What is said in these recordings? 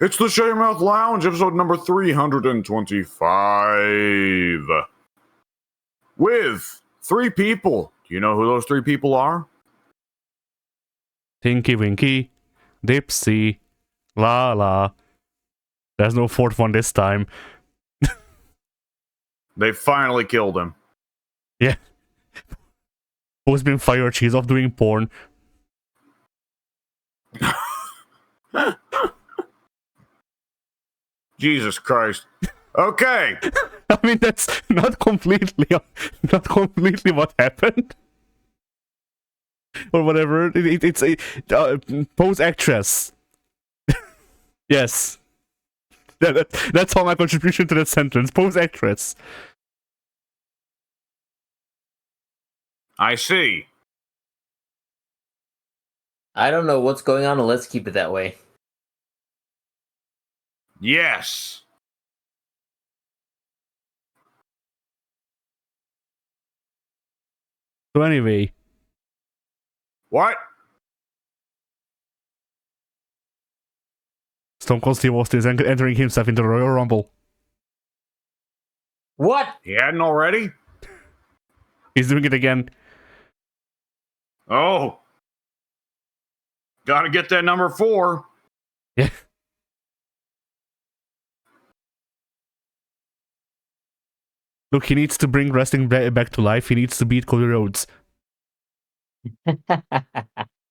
It's the Shayamouth Lounge, episode number 325. With 3 people. Do you know who those 3 people are? Tinky Winky, Dipsy, La. There's no 4th one this time. They finally killed him. Yeah. Who's been fired? She's off doing porn. Jesus Christ. Okay. I mean, that's not completely what happened. Or whatever. It's a pose actress. Yes. That's all my contribution to that sentence. Pose actress. I see. I don't know what's going on, and let's keep it that way. Yes. So anyway. What? Stone Cold Steve Austin is entering himself into the Royal Rumble. What? He hadn't already? He's doing it again. Oh. Gotta get that number 4. Yeah. Look, he needs to bring wrestling back to life. He needs to beat Cody Rhodes.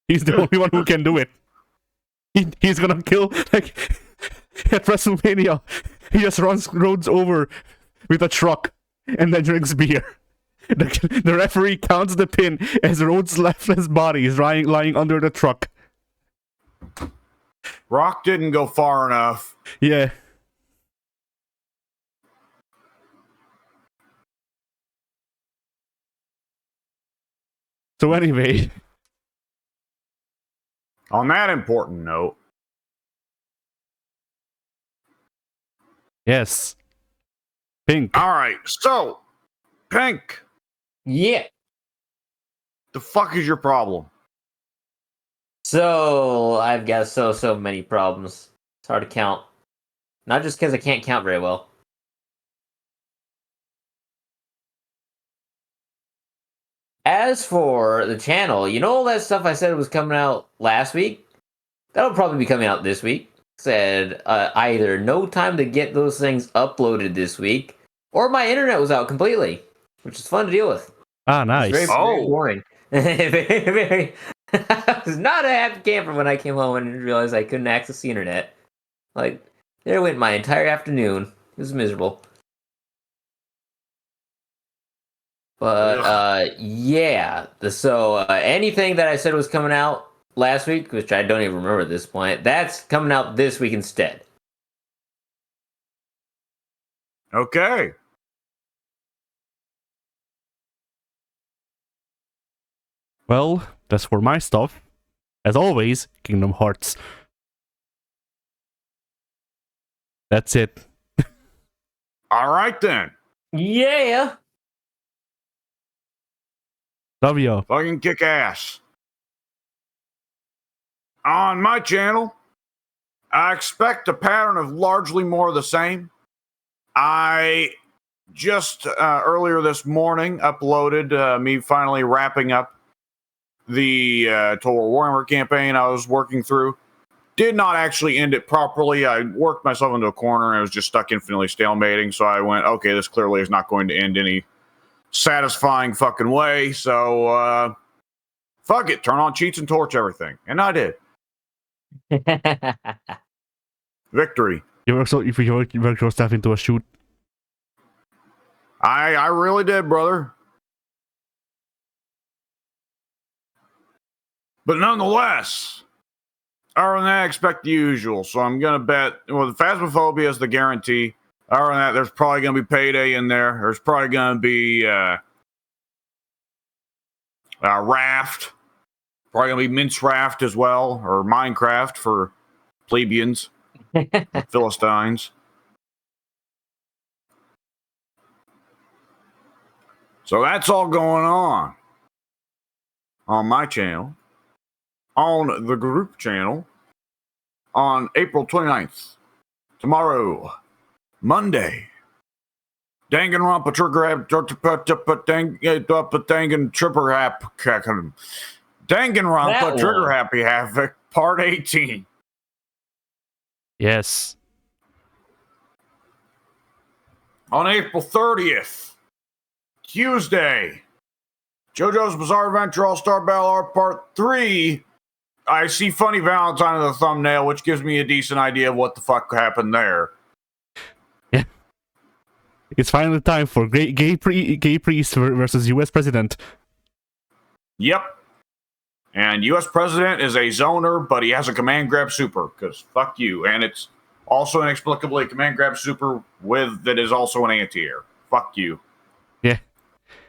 He's the only one who can do it. He's gonna kill, like, at WrestleMania. He just runs Rhodes over with a truck and then drinks beer. The referee counts the pin as Rhodes' lifeless body is lying under the truck. Rock didn't go far enough. Yeah. So anyway. On that important note. Yes. Pink. Alright, so. Pink. Yeah. The fuck is your problem? So, I've got so many problems. It's hard to count. Not just because I can't count very well. As for the channel, you know all that stuff I said was coming out last week? That'll probably be coming out this week. Said either no time to get those things uploaded this week, or my internet was out completely, which is fun to deal with. Ah, nice. Very boring. very. I was not a happy camper when I came home and realized I couldn't access the internet. Like, there went my entire afternoon. It was miserable. But, yeah. So, anything that I said was coming out last week, which I don't even remember at this point, that's coming out this week instead. Okay. Well, that's for my stuff. As always, Kingdom Hearts. That's it. Alright then. Yeah! Love ya. Fucking kick ass. On my channel, I expect a pattern of largely more of the same. I just earlier this morning uploaded me finally wrapping up the Total War Warhammer campaign I was working through. Did not actually end it properly. I worked myself into a corner and I was just stuck infinitely stalemating. So I went, okay, this clearly is not going to end any satisfying fucking way. So fuck it, turn on cheats and torch everything. And I did. Victory. You worked yourself into a shoot. I really did, brother. But nonetheless, other than that, I expect the usual. So I'm going to bet, well, the Phasmophobia is the guarantee. Other than that, there's probably going to be Payday in there. There's probably going to be Raft. Probably going to be Mince Raft as well, or Minecraft for plebeians, Philistines. So that's all going on my channel, on the group channel, on April 29th, tomorrow, Monday. Danganronpa trigger app, dangan tripper app, Danganronpa trigger happy havoc, part 18. Yes. On April 30th, Tuesday, JoJo's Bizarre Adventure All-Star Battle Art Part 3. I see Funny Valentine in the thumbnail, which gives me a decent idea of what the fuck happened there. Yeah. It's finally time for gay priest versus U.S. president. Yep. And U.S. president is a zoner, but he has a command grab super, because fuck you. And it's also inexplicably a command grab super that is also an anti-air. Fuck you. Yeah.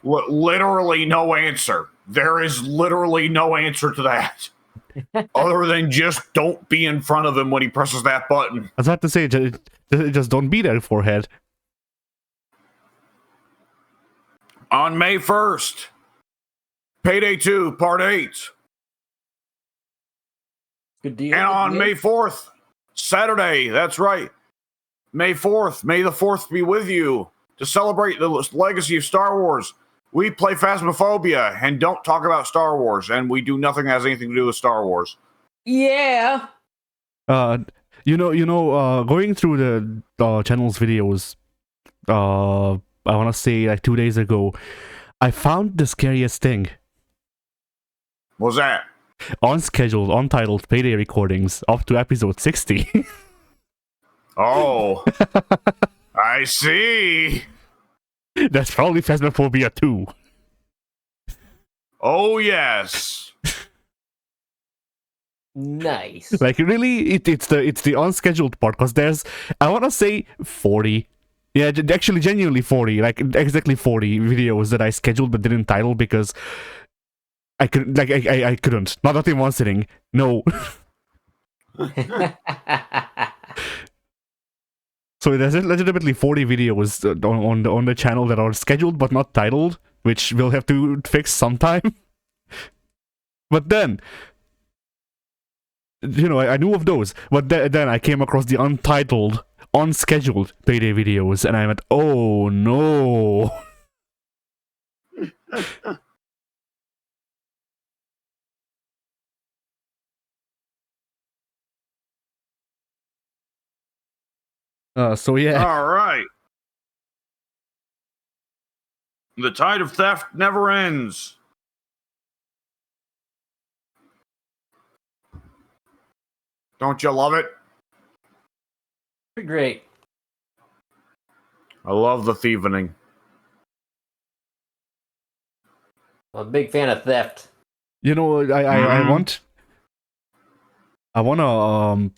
Literally no answer. There is literally no answer to that. Other than just don't be in front of him when he presses that button. I was about to say, just don't be there, forehead. On May 1st, Payday 2, Part 8. Good deal. And on May 4th, Saturday, that's right, May 4th, May the 4th be with you. To celebrate the legacy of Star Wars, we play Phasmophobia and don't talk about Star Wars, and we do nothing that has anything to do with Star Wars. Yeah. Going through the channel's videos, I want to say like 2 days ago, I found the scariest thing. What's that? Unscheduled, untitled Payday recordings up to episode 60. Oh, I see. That's probably Phasmophobia 2. Oh, yes. Nice. Like, really, it's the unscheduled part, because there's, I want to say 40. Yeah, actually, genuinely 40, like exactly 40 videos that I scheduled but didn't title because I couldn't, like, I couldn't. Not in one sitting. No. So there's legitimately 40 videos on the channel that are scheduled but not titled, which we'll have to fix sometime. But then, I knew of those, but then I came across the untitled, unscheduled Payday videos, and I went, oh no. So yeah. All right. The tide of theft never ends. Don't you love it? Great. I love the thievening. I'm a big fan of theft. I want to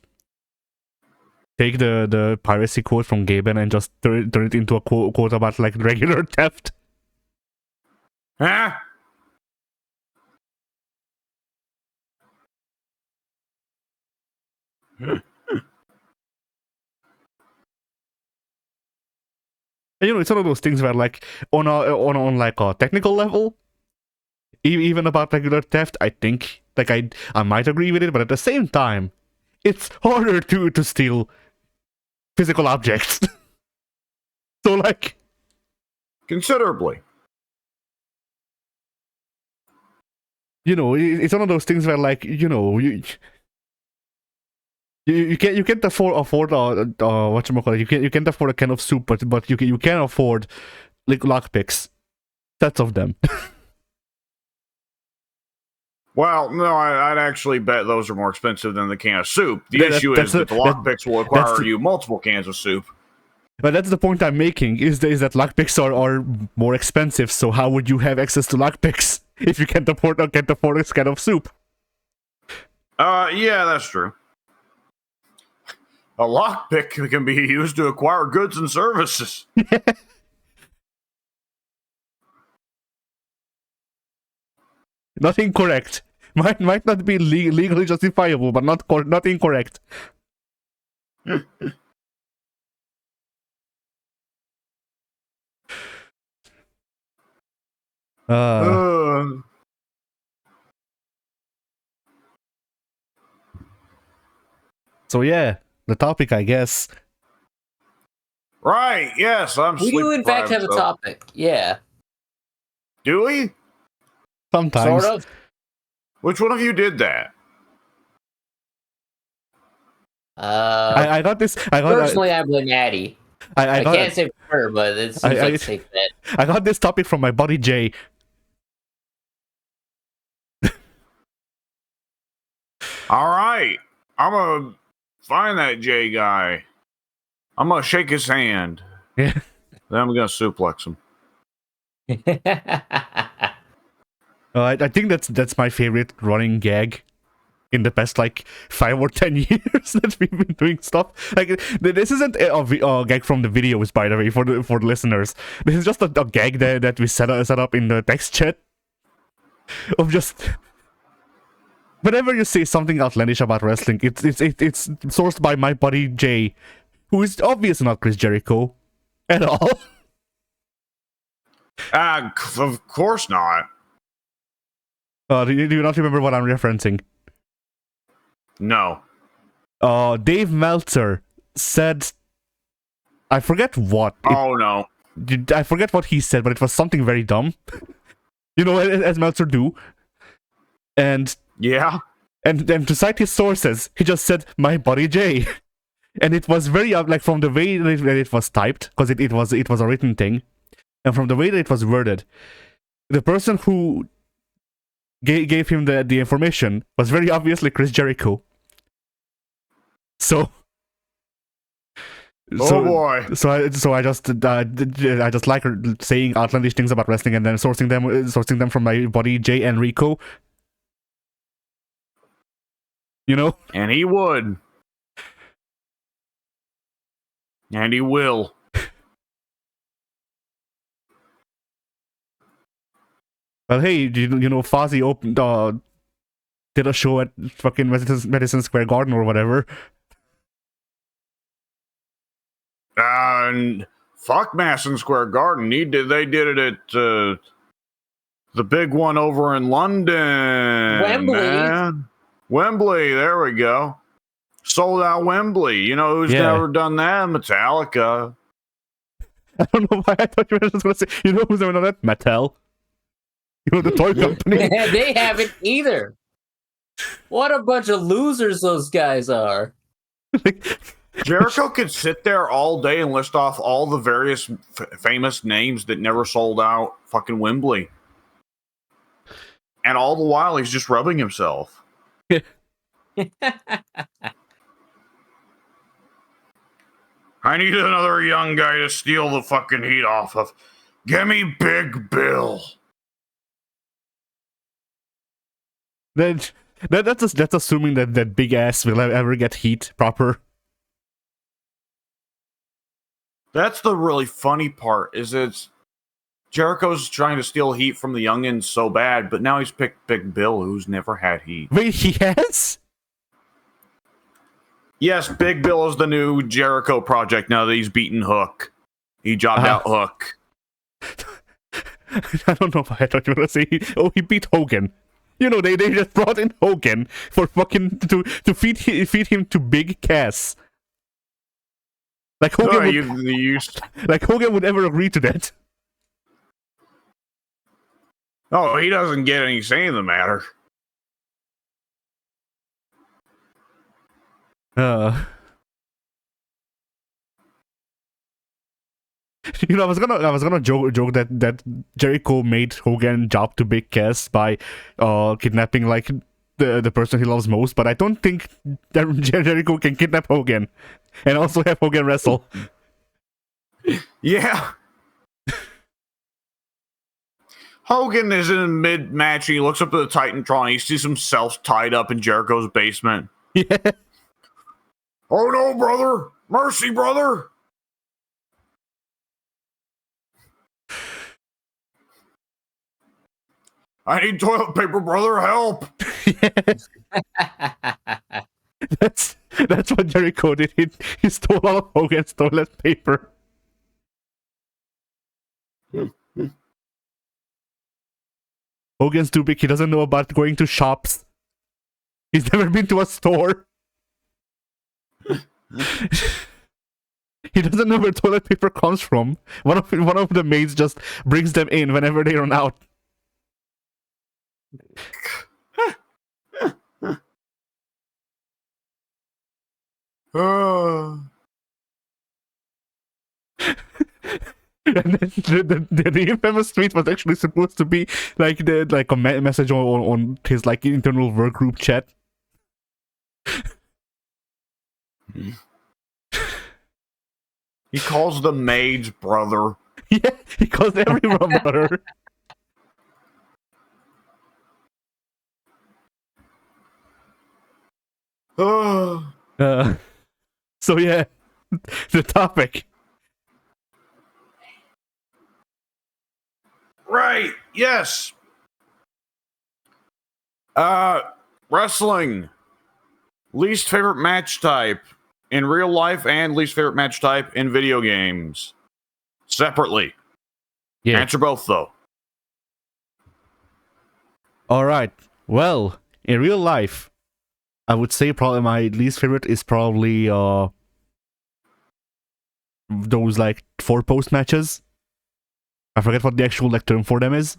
take the piracy quote from Gaben and just turn it into a quote about like regular theft. Huh? And, it's one of those things where, like, on like a technical level, even about regular theft, I think, like, I might agree with it, but at the same time, it's harder to steal physical objects. So, like, Considerably. It's one of those things where, like, you can't afford whatchamacallit, you can't afford a can of soup, but you can afford like lockpicks, sets of them. Well, no, I'd actually bet those are more expensive than the can of soup. The issue is that the lockpicks will require you multiple cans of soup. But that's the point I'm making, is that lockpicks are more expensive, so how would you have access to lockpicks if you can't afford a can of soup? Yeah, that's true. A lockpick can be used to acquire goods and services. Not incorrect. Might not be legally justifiable, but not incorrect. So yeah, the topic, I guess. Right, yes, I'm We do, in fact, have a topic. Yeah. Do we? Sometimes. Sort of. Which one of you did that? I got this. Personally, I blame Addie. I can't say for her, but it seems like a safe bet. I got this topic from my buddy Jay. All right, I'm gonna find that Jay guy. I'm gonna shake his hand. Yeah. Then I'm gonna suplex him. I think that's my favorite running gag in the past like 5 or 10 years that we've been doing stuff. Like this isn't a gag from the videos, by the way, for the listeners. This is just a gag that we set up in the text chat of just whenever you say something outlandish about wrestling, it's sourced by my buddy Jay, who is obviously not Chris Jericho at all. Of course not. Do you not remember what I'm referencing? No. Dave Meltzer said, I forget what. No. I forget what he said, but it was something very dumb. You know, as Meltzer do. And yeah. And to cite his sources, he just said, my buddy Jay. And it was very, like, from the way that it was typed, because it was a written thing, and from the way that it was worded, the person who gave him the information was very obviously Chris Jericho. So boy. So I just like saying outlandish things about wrestling and then sourcing them from my buddy Jay Enrico. You know? And he would. And he will. Well, hey, you know, Fozzy opened, did a show at fucking Madison Square Garden or whatever. And fuck Madison Square Garden. They did it at the big one over in London. Wembley. Man. Wembley, there we go. Sold out Wembley. You know who's never done that? Metallica. I don't know why I thought you were just going to say, you know who's never done that? Mattel. You know, the toy company. They haven't either. What a bunch of losers those guys are. Jericho could sit there all day and list off all the various famous names that never sold out fucking Wembley. And all the while, he's just rubbing himself. I need another young guy to steal the fucking heat off of. Give me Big Bill. That's assuming that big ass will ever get heat proper. That's the really funny part, is it's Jericho's trying to steal heat from the youngins so bad, but now he's picked Big Bill, who's never had heat. Wait, he has? Yes, Big Bill is the new Jericho project now that he's beaten Hook. He jobbed out Hook. I don't know if I thought you were going to say, he beat Hogan. You know, they just brought in Hogan for fucking, to feed him to Big Cass. Like Hogan like Hogan would ever agree to that. Oh, he doesn't get any say in the matter. You know, I was gonna joke that Jericho made Hogan job to Big Cass by kidnapping like the person he loves most, but I don't think that Jericho can kidnap Hogan and also have Hogan wrestle. Yeah. Hogan is in mid-match. He looks up at the Titantron. He sees himself tied up in Jericho's basement. Yeah. Oh no, brother! Mercy, brother! I need toilet paper, brother. Help! That's what Jericho did. He stole all of Hogan's toilet paper. Hogan's too big. He doesn't know about going to shops. He's never been to a store. He doesn't know where toilet paper comes from. One of the maids just brings them in whenever they run out. And then the infamous tweet was actually supposed to be like a message on his like internal work group chat. He calls the maids brother. Yeah, he calls everyone brother. So yeah, the topic. Right, yes. Wrestling. Least favorite match type in real life and least favorite match type in video games. Separately. Yeah. Answer both, though. Alright. Well, in real life, I would say probably my least favorite is probably those like 4-post matches. I forget what the actual like term for them is.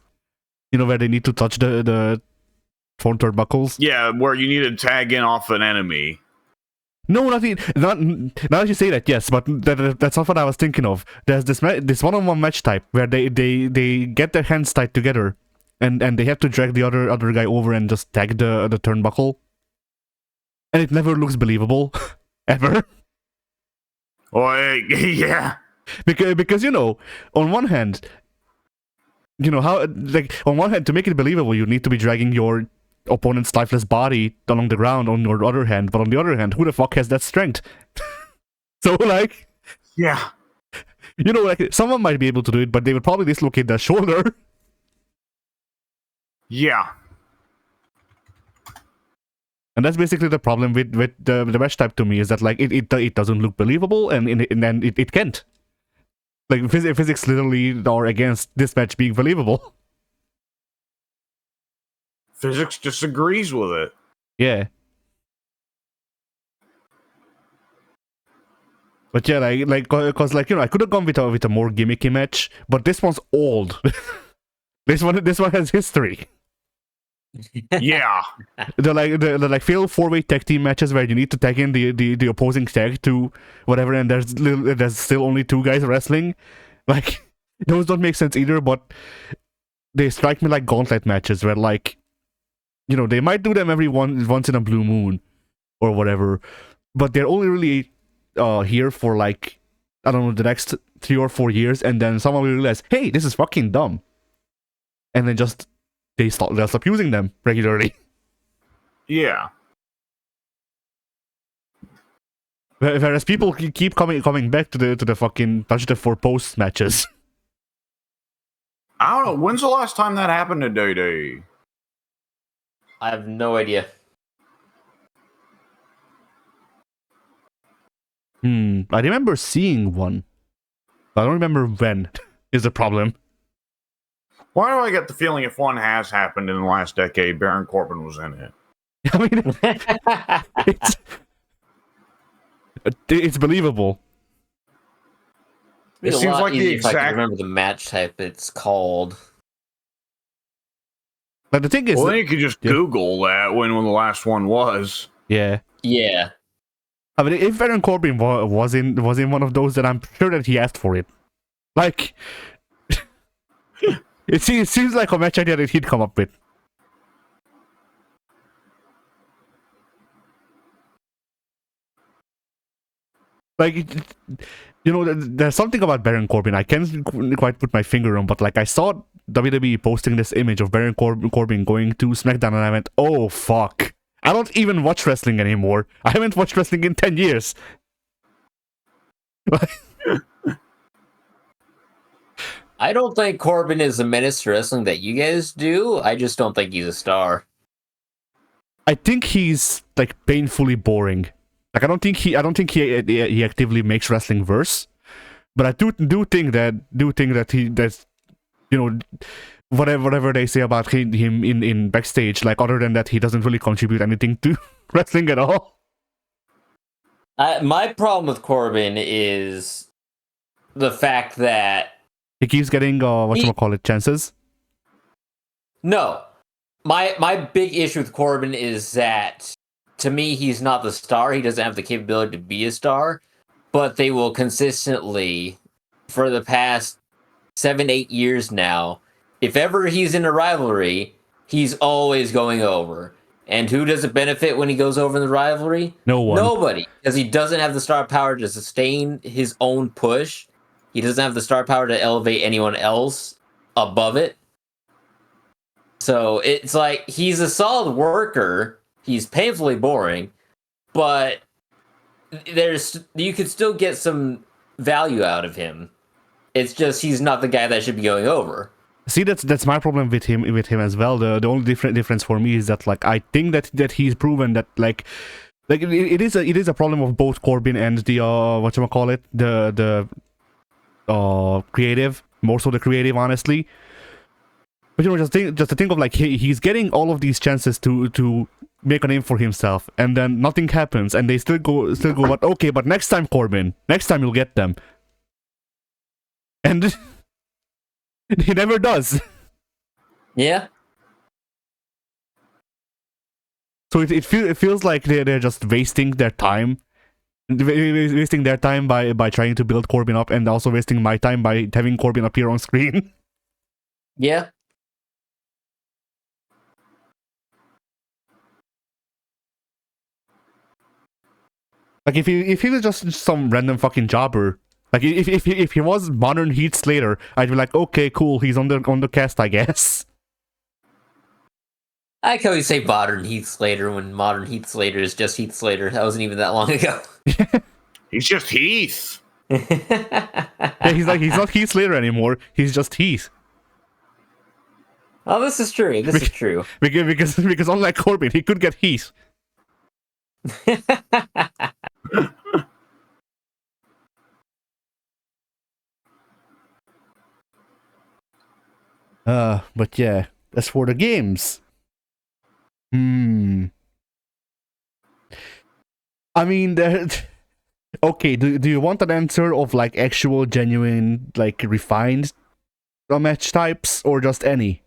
You know, where they need to touch the front turnbuckles. Yeah, where you need to tag in off an enemy. No, not now that you say that, yes, but that's not what I was thinking of. There's this one-on-one match type where they get their hands tied together, and they have to drag the other guy over and just tag the turnbuckle, and it never looks believable, ever. Oh, yeah. Because you know, on one hand, you know how like on one hand to make it believable, you need to be dragging your opponent's lifeless body along the ground on your other hand, but on the other hand, who the fuck has that strength? So like, yeah, you know, like someone might be able to do it, but they would probably dislocate their shoulder. Yeah, and that's basically the problem with the match type to me, is that like it doesn't look believable, and it can't. Like physics literally are against this match being believable. Physics disagrees with it. Yeah. But yeah, like, cause like, you know, I could have gone with a more gimmicky match, but this one's old. this one has history. Yeah, the like failed 4-way tag team matches where you need to tag in the opposing tag to whatever, and there's still only 2 guys wrestling. Like, those don't make sense either, but they strike me like gauntlet matches where, like, you know, they might do them every once in a blue moon or whatever, but they're only really here for like, I don't know, the next 3 or 4 years, and then someone will realize, hey, this is fucking dumb, and then just they'll stop using them regularly. yeah. Whereas people keep coming back to the fucking touch the 4-post matches. I don't know. When's the last time that happened to Day? I have no idea. I remember seeing one, but I don't remember when. Is the problem? Why do I get the feeling if one has happened in the last decade, Baron Corbin was in it? I mean, it's believable. It seems like the if I can exact. remember the match type it's called. But the thing is, Well, then you could just Google that when the last one was. yeah. Yeah. I mean, if Baron Corbin was in one of those, then I'm sure that he asked for it. Like, it seems like a match idea that he'd come up with. Like, you know, there's something about Baron Corbin I can't quite put my finger on, but like, I saw WWE posting this image of Baron Corbin going to SmackDown, and I went, oh fuck. I don't even watch wrestling anymore. I haven't watched wrestling in 10 years. I don't think Corbin is a menace to wrestling that you guys do. I just don't think he's a star. I think he's like painfully boring. Like, I don't think he actively makes wrestling worse, but I do think that that's, you know, whatever they say about him in backstage, like, other than that, he doesn't really contribute anything to wrestling at all. My problem with Corbin is the fact that He keeps getting whatchamacallit chances. no, my big issue with Corbin is that to me he's not the star. He doesn't have the capability to be a star, but they will consistently, for the past 7-8 years now, if ever he's in a rivalry, he's always going over. And who does it benefit when he goes over in the rivalry? No one. Nobody, because he doesn't have the star power to sustain his own push. He doesn't have the star power to elevate anyone else above it. So it's like he's a solid worker. He's painfully boring, but you could still get some value out of him. It's just he's not the guy that should be going over. See, that's my problem with him as well. The only difference for me is that like I think that he's proven that like it is a problem of both Corbin and the whatchamacallit, the creative, more so the creative, honestly. But just to think of like he's getting all of these chances to make a name for himself, and then nothing happens, and they still go. But okay, but next time, Corbin, next time you'll get them, and he never does. Yeah. So it feels like they're just wasting their time. Wasting their time by trying to build Corbin up, and also wasting my time by having Corbin appear on screen. Yeah. Like if he was just some random fucking jobber, like if he was modern Heath Slater, I'd be like, okay, cool, he's on the cast, I guess. I like how you say modern Heath Slater when modern Heath Slater is just Heath Slater. That wasn't even that long ago. He's just Heath. Yeah, he's not Heath Slater anymore. He's just Heath. Oh, this is true. This is true. Because unlike Corbin, he could get Heath. But yeah, as for the games, I mean, okay. Do you want an answer of like actual, genuine, like refined match types, or just any?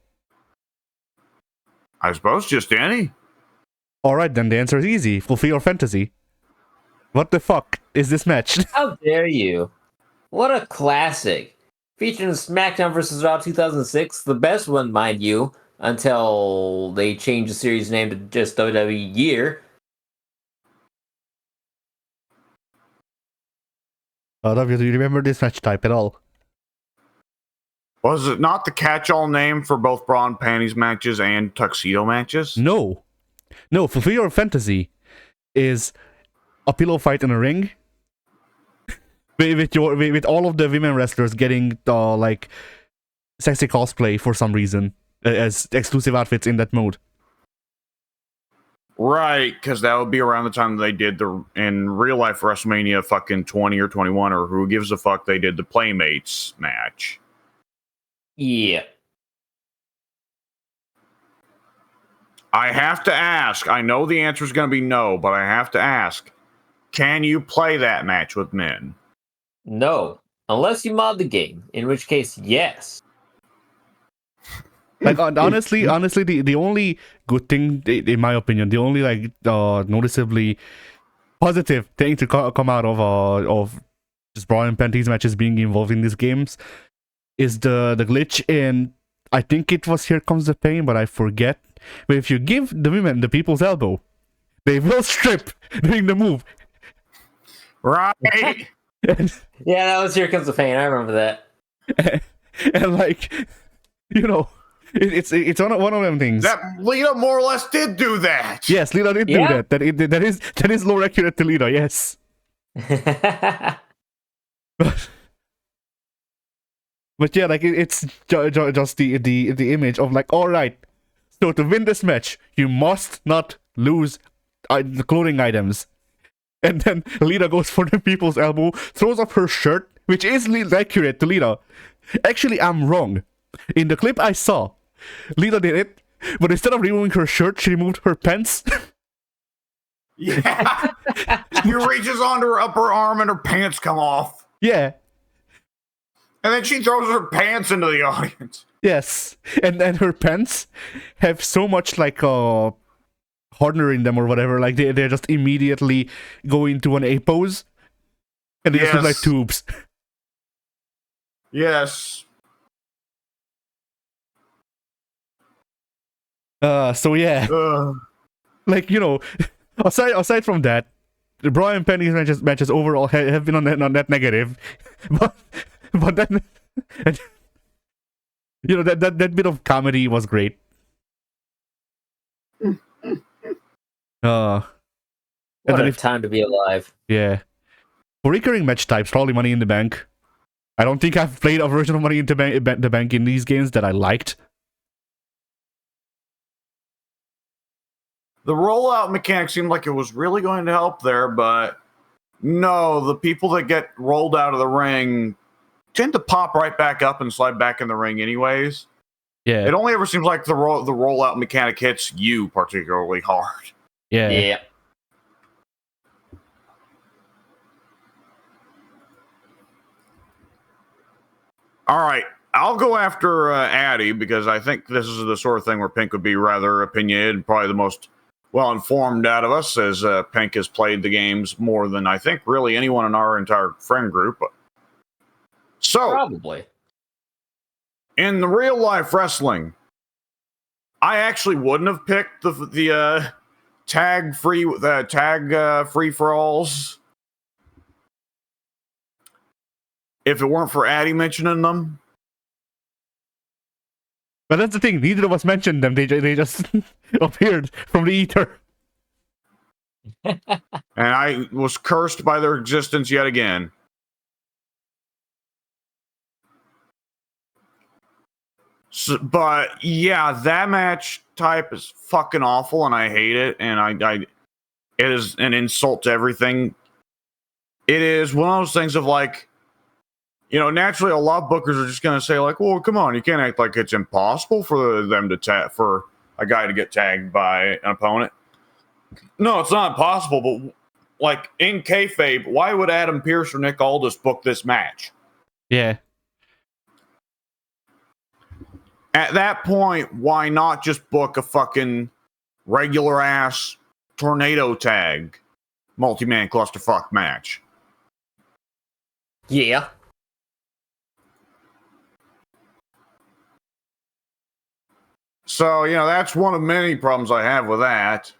I suppose just any. All right, then the answer is easy. Fulfill your fantasy. What the fuck is this match? How dare you? What a classic. Featuring SmackDown vs. Raw 2006, the best one, mind you, until they changed the series name to just WWE Year. Do you remember this match type at all? Was it not the catch-all name for both bra and panties matches and tuxedo matches? No. Fulfill your fantasy is a pillow fight in a ring. with all of the women wrestlers getting like sexy cosplay for some reason as exclusive outfits in that mode. Right, because that would be around the time they did in real life WrestleMania fucking 20 or 21, or who gives a fuck, they did the Playmates match. Yeah. I have to ask, I know the answer is going to be no, but I have to ask, can you play that match with men? No. Unless you mod the game, in which case, yes. Like honestly, the only good thing, in my opinion, the only like noticeably positive thing to come out of just bra and panties matches being involved in these games is the glitch in, I think it was Here Comes the Pain, but I forget. But if you give the women the people's elbow, they will strip during the move. Right. Yeah, that was Here Comes the Pain. I remember that. And like, you know, it's one of them things. That Lita more or less did do that. Yes, Lita did do that. That is more accurate to Lita. Yes. But yeah, like it's just the image of like, all right, so to win this match, you must not lose the clothing items. And then Lita goes for the people's elbow, throws up her shirt, which is accurate to Lita. Actually, I'm wrong. In the clip I saw, Lita did it, but instead of removing her shirt, she removed her pants. Yeah. He reaches onto her upper arm and her pants come off. Yeah. And then she throws her pants into the audience. Yes. And then her pants have so much like hardener in them or whatever. Like they just immediately go into an A pose. And they just look like tubes. Yes. So yeah. Like, you know, aside from that, the Brian Penny's matches overall have been on that negative, but then you know that bit of comedy was great. And What then a time to be alive. Yeah, for recurring match types, probably Money in the Bank. I don't think I've played a version of Money in the Bank in these games that I liked. The rollout mechanic seemed like it was really going to help there, but no, the people that get rolled out of the ring tend to pop right back up and slide back in the ring anyways. Yeah. It only ever seems like the rollout mechanic hits you particularly hard. Yeah. All right. I'll go after Addy because I think this is the sort of thing where Pink would be rather opinionated, probably the most well-informed out of us, as Pink has played the games more than I think really anyone in our entire friend group. So, probably in the real life wrestling, I actually wouldn't have picked the tag free for alls if it weren't for Addy mentioning them. But that's the thing, neither of us mentioned them. They just appeared from the ether. And I was cursed by their existence yet again. So, but yeah, that match type is fucking awful, and I hate it. And it is an insult to everything. It is one of those things of like, you know, naturally, a lot of bookers are just going to say like, "Well, come on, you can't act like it's impossible for them to for a guy to get tagged by an opponent." No, it's not impossible, but like in kayfabe, why would Adam Pearce or Nick Aldis book this match? Yeah. At that point, why not just book a fucking regular ass tornado tag multi-man clusterfuck match? Yeah. So, you know, that's one of many problems I have with that.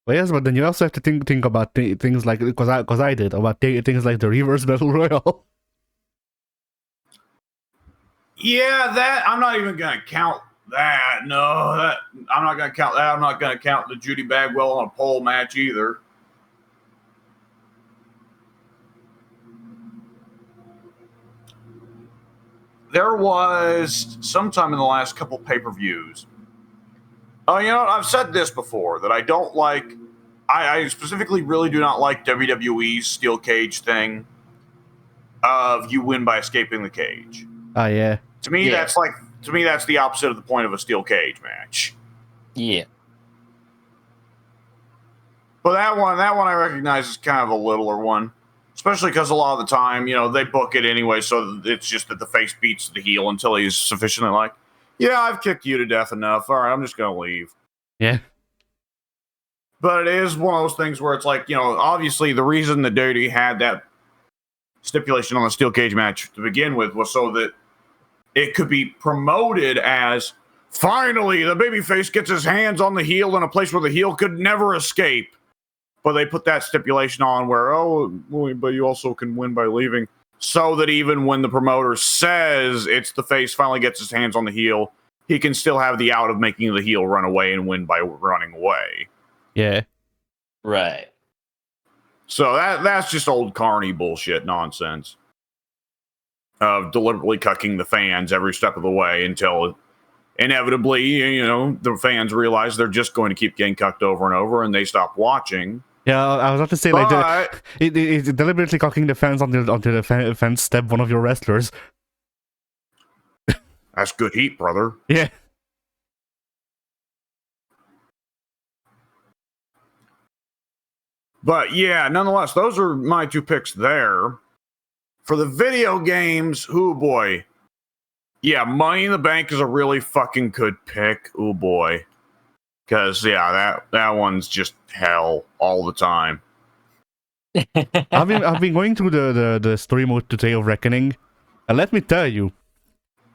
Well, yes, but then you also have to think about things like, because I did, about things like the reverse battle royale. Yeah, that I'm not even gonna count that. No, that I'm not gonna count that. I'm not gonna count the Judy Bagwell on a pole match either. There was sometime in the last couple pay-per-views. Oh, you know, I've said this before that I don't like. I specifically really do not like WWE's steel cage thing of you win by escaping the cage. Yeah. To me, that's the opposite of the point of a steel cage match. Yeah. But that one I recognize as kind of a littler one, especially because a lot of the time, you know, they book it anyway, so it's just that the face beats the heel until he's sufficiently like, yeah, I've kicked you to death enough. All right, I'm just gonna leave. Yeah. But it is one of those things where it's like, you know, obviously the reason the WWE had that stipulation on the steel cage match to begin with was so that it could be promoted as finally the babyface gets his hands on the heel in a place where the heel could never escape. But they put that stipulation on where, but you also can win by leaving. So that even when the promoter says it's the face finally gets his hands on the heel, he can still have the out of making the heel run away and win by running away. Yeah. Right. So that's just old carny bullshit nonsense of deliberately cucking the fans every step of the way until inevitably, you know, the fans realize they're just going to keep getting cucked over and over and they stop watching. Yeah, I was about to say, like, it's deliberately cocking the fans until the fans step one of your wrestlers. That's good heat, brother. Yeah. But yeah, nonetheless, those are my two picks there. For the video games, oh boy. Yeah, Money in the Bank is a really fucking good pick. Oh boy. Because, yeah, that one's just hell all the time. I've been going through the story mode today of Reckoning, and let me tell you,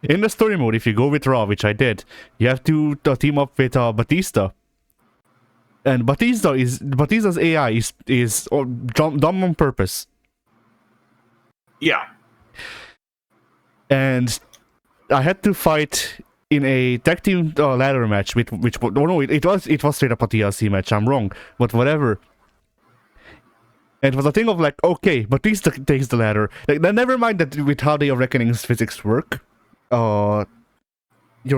in the story mode, if you go with Raw, which I did, you have to team up with Batista. And Batista's AI is dumb on purpose. Yeah. And I had to fight in a tag team ladder match it was straight up a TLC match. I'm wrong, but whatever. And it was a thing of like, okay, Batista takes the ladder. Like, never mind that with how Day of Reckoning's physics work. You're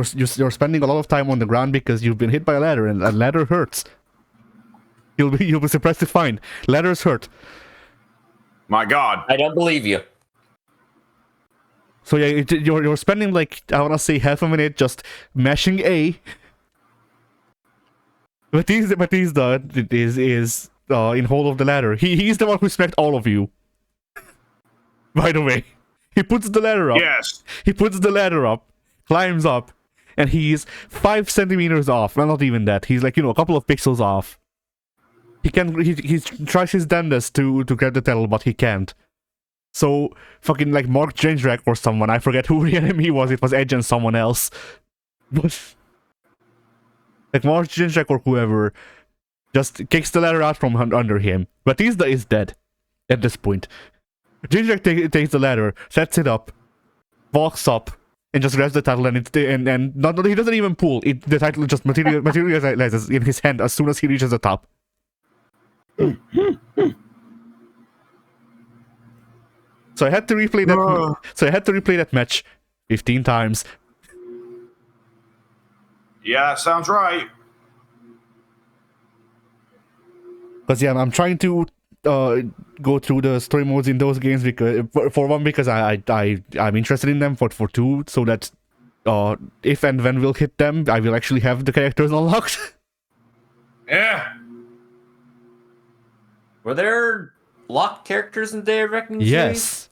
spending a lot of time on the ground because you've been hit by a ladder, and a ladder hurts. You'll be surprised to find ladders hurt. My God, I don't believe you. So yeah, you're spending like, I wanna say, half a minute just mashing A. Batista is in hold of the ladder. He's the one who smacked all of you. By the way, he puts the ladder up. yes. He puts the ladder up, climbs up, and he's 5 centimeters off. Well, not even that. He's like, a couple of pixels off. He tries his damnedest to grab the title, but he can't. So, fucking like Mark Jindrak or someone, I forget who the enemy was, it was Edge and someone else. But, like Mark Jindrak or whoever, just kicks the ladder out from under him. Batista is dead at this point. Jindrak takes the ladder, sets it up, walks up, and just grabs the title, and he doesn't even pull. The title just materializes in his hand as soon as he reaches the top. So I had to replay that. So I had to replay that match 15 times. Yeah, sounds right. Because yeah, I'm trying to go through the story modes in those games because, for one, because I'm interested in them. For two, so that if and when we'll hit them, I will actually have the characters unlocked. Yeah. Were there locked characters in Day of Reckoning? Yes.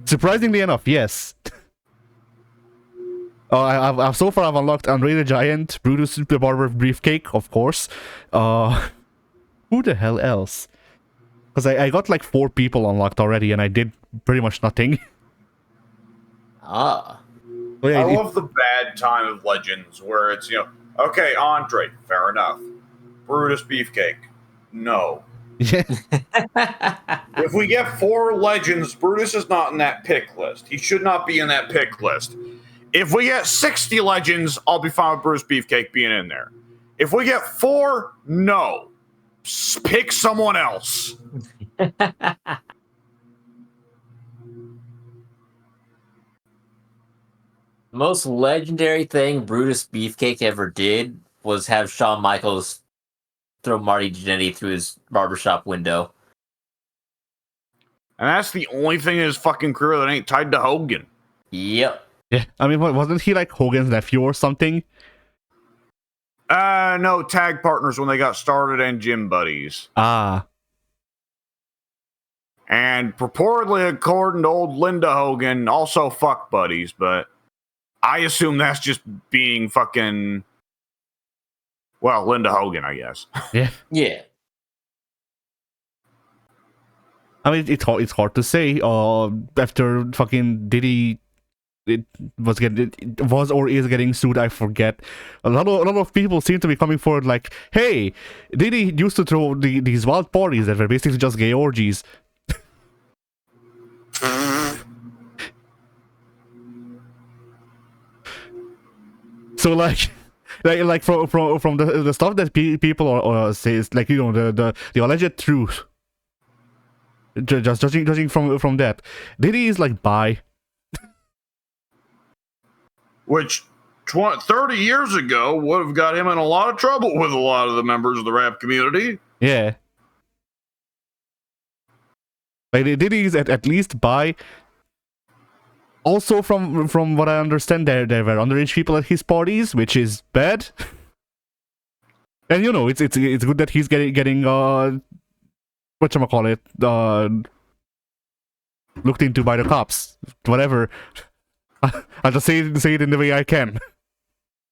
Surprisingly enough, yes. I've so far I've unlocked Andre the Giant, Brutus the Barber Briefcake, of course. Who the hell else? Because I got like 4 people unlocked already, and I did pretty much nothing. Ah. Oh, yeah, I love the bad time of Legends where it's, okay, Andre, fair enough. Brutus Beefcake, no. Yeah. If we get 4 Legends, Brutus is not in that pick list. He should not be in that pick list. If we get 60 Legends, I'll be fine with Brutus Beefcake being in there. If we get 4, no. Pick someone else. The most legendary thing Brutus Beefcake ever did was have Shawn Michaels throw Marty Jannetty through his barbershop window. And that's the only thing in his fucking career that ain't tied to Hogan. Yep. Yeah. I mean, wasn't he like Hogan's nephew or something? No, tag partners when they got started and gym buddies. Ah. And purportedly, according to old Linda Hogan, also fuck buddies, but I assume that's just being fucking, well, Linda Hogan, I guess. Yeah. Yeah. I mean, it's hard to say. After fucking Diddy, it was or is getting sued. I forget. A lot of people seem to be coming forward like, hey, Diddy used to throw these wild parties that were basically just gay orgies. So like from the stuff that people are says, like, the alleged truth. Just judging from that, Diddy is like bi. Which 30 years ago would have got him in a lot of trouble with a lot of the members of the rap community. Yeah. Like, Diddy is at least bi. Also, from what I understand, there were underage people at his parties, which is bad. And it's good that he's getting whatchamacallit, looked into by the cops. Whatever. I'll just say it in the way I can.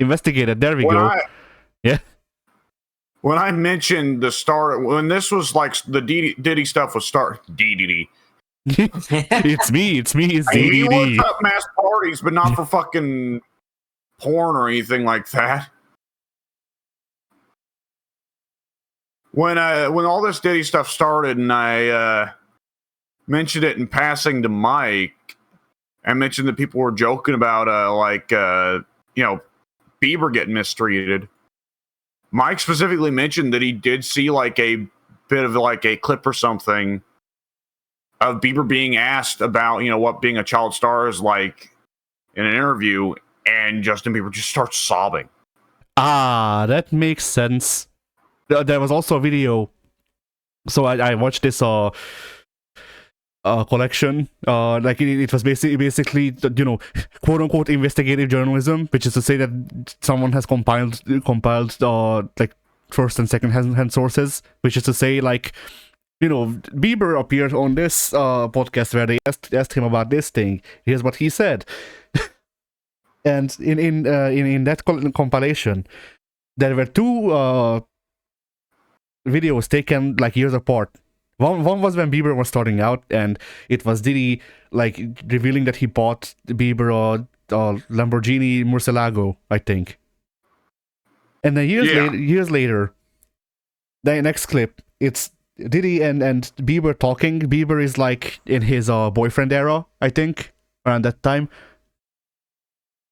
Investigated. There we go. Yeah. When I mentioned the start, when this was like the Diddy stuff was Diddy. It's me. It's He DDD. works at mass parties, but not for fucking porn or anything like that. When all this Diddy stuff started, and I mentioned it in passing to Mike, I mentioned that people were joking about Bieber getting mistreated. Mike specifically mentioned that he did see like a bit of like a clip or something of Bieber being asked about, what being a child star is like in an interview, and Justin Bieber just starts sobbing. Ah, that makes sense. There was also a video. So I watched this collection. Like it was basically quote unquote investigative journalism, which is to say that someone has compiled like first and second hand sources, which is to say like Bieber appeared on this podcast where they asked him about this thing. Here's what he said. And in that compilation, there were two videos taken like years apart. One was when Bieber was starting out, and it was Diddy like revealing that he bought Bieber a Lamborghini Murcielago, I think. And then years later, the next clip, it's Diddy and Bieber talking. Bieber is like in his boyfriend era, I think, around that time.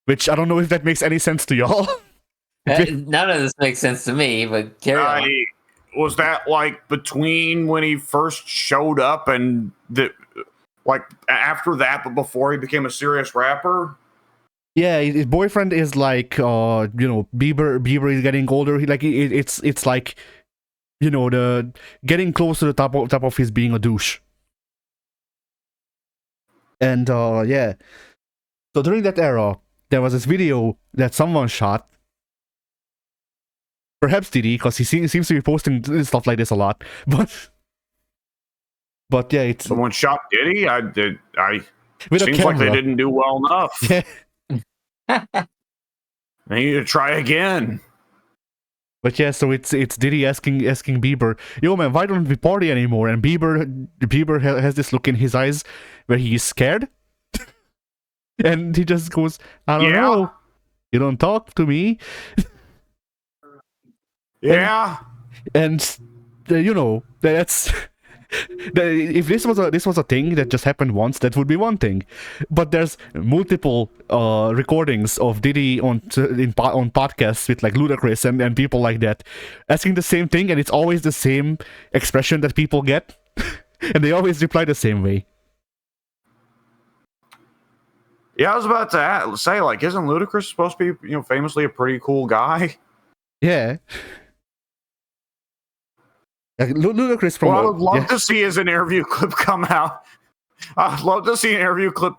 Which I don't know if that makes any sense to y'all. None of this makes sense to me, but carry on. Was that like between when he first showed up and like after that, but before he became a serious rapper? Yeah, his boyfriend is like Bieber is getting older. It's like the getting close to the top of his being a douche. And yeah. So during that era, there was this video that someone shot. Perhaps Diddy, because he seems to be posting stuff like this a lot. But yeah, it's someone shot Diddy. with seems like they didn't do well enough. Yeah. They need to try again. But yeah, so it's Diddy asking Bieber, "Yo man, why don't we party anymore?" And Bieber has this look in his eyes where he's scared, and he just goes, "I don't know. You don't talk to me." Yeah, and that's if this was a thing that just happened once, that would be one thing. But there's multiple recordings of Diddy on podcasts with like Ludacris and people like that asking the same thing, and it's always the same expression that people get, and they always reply the same way. Yeah, I was about to say, like, isn't Ludacris supposed to be, famously a pretty cool guy? Yeah. Ludacris from. Well, I would love to see his interview clip come out. I'd love to see a clip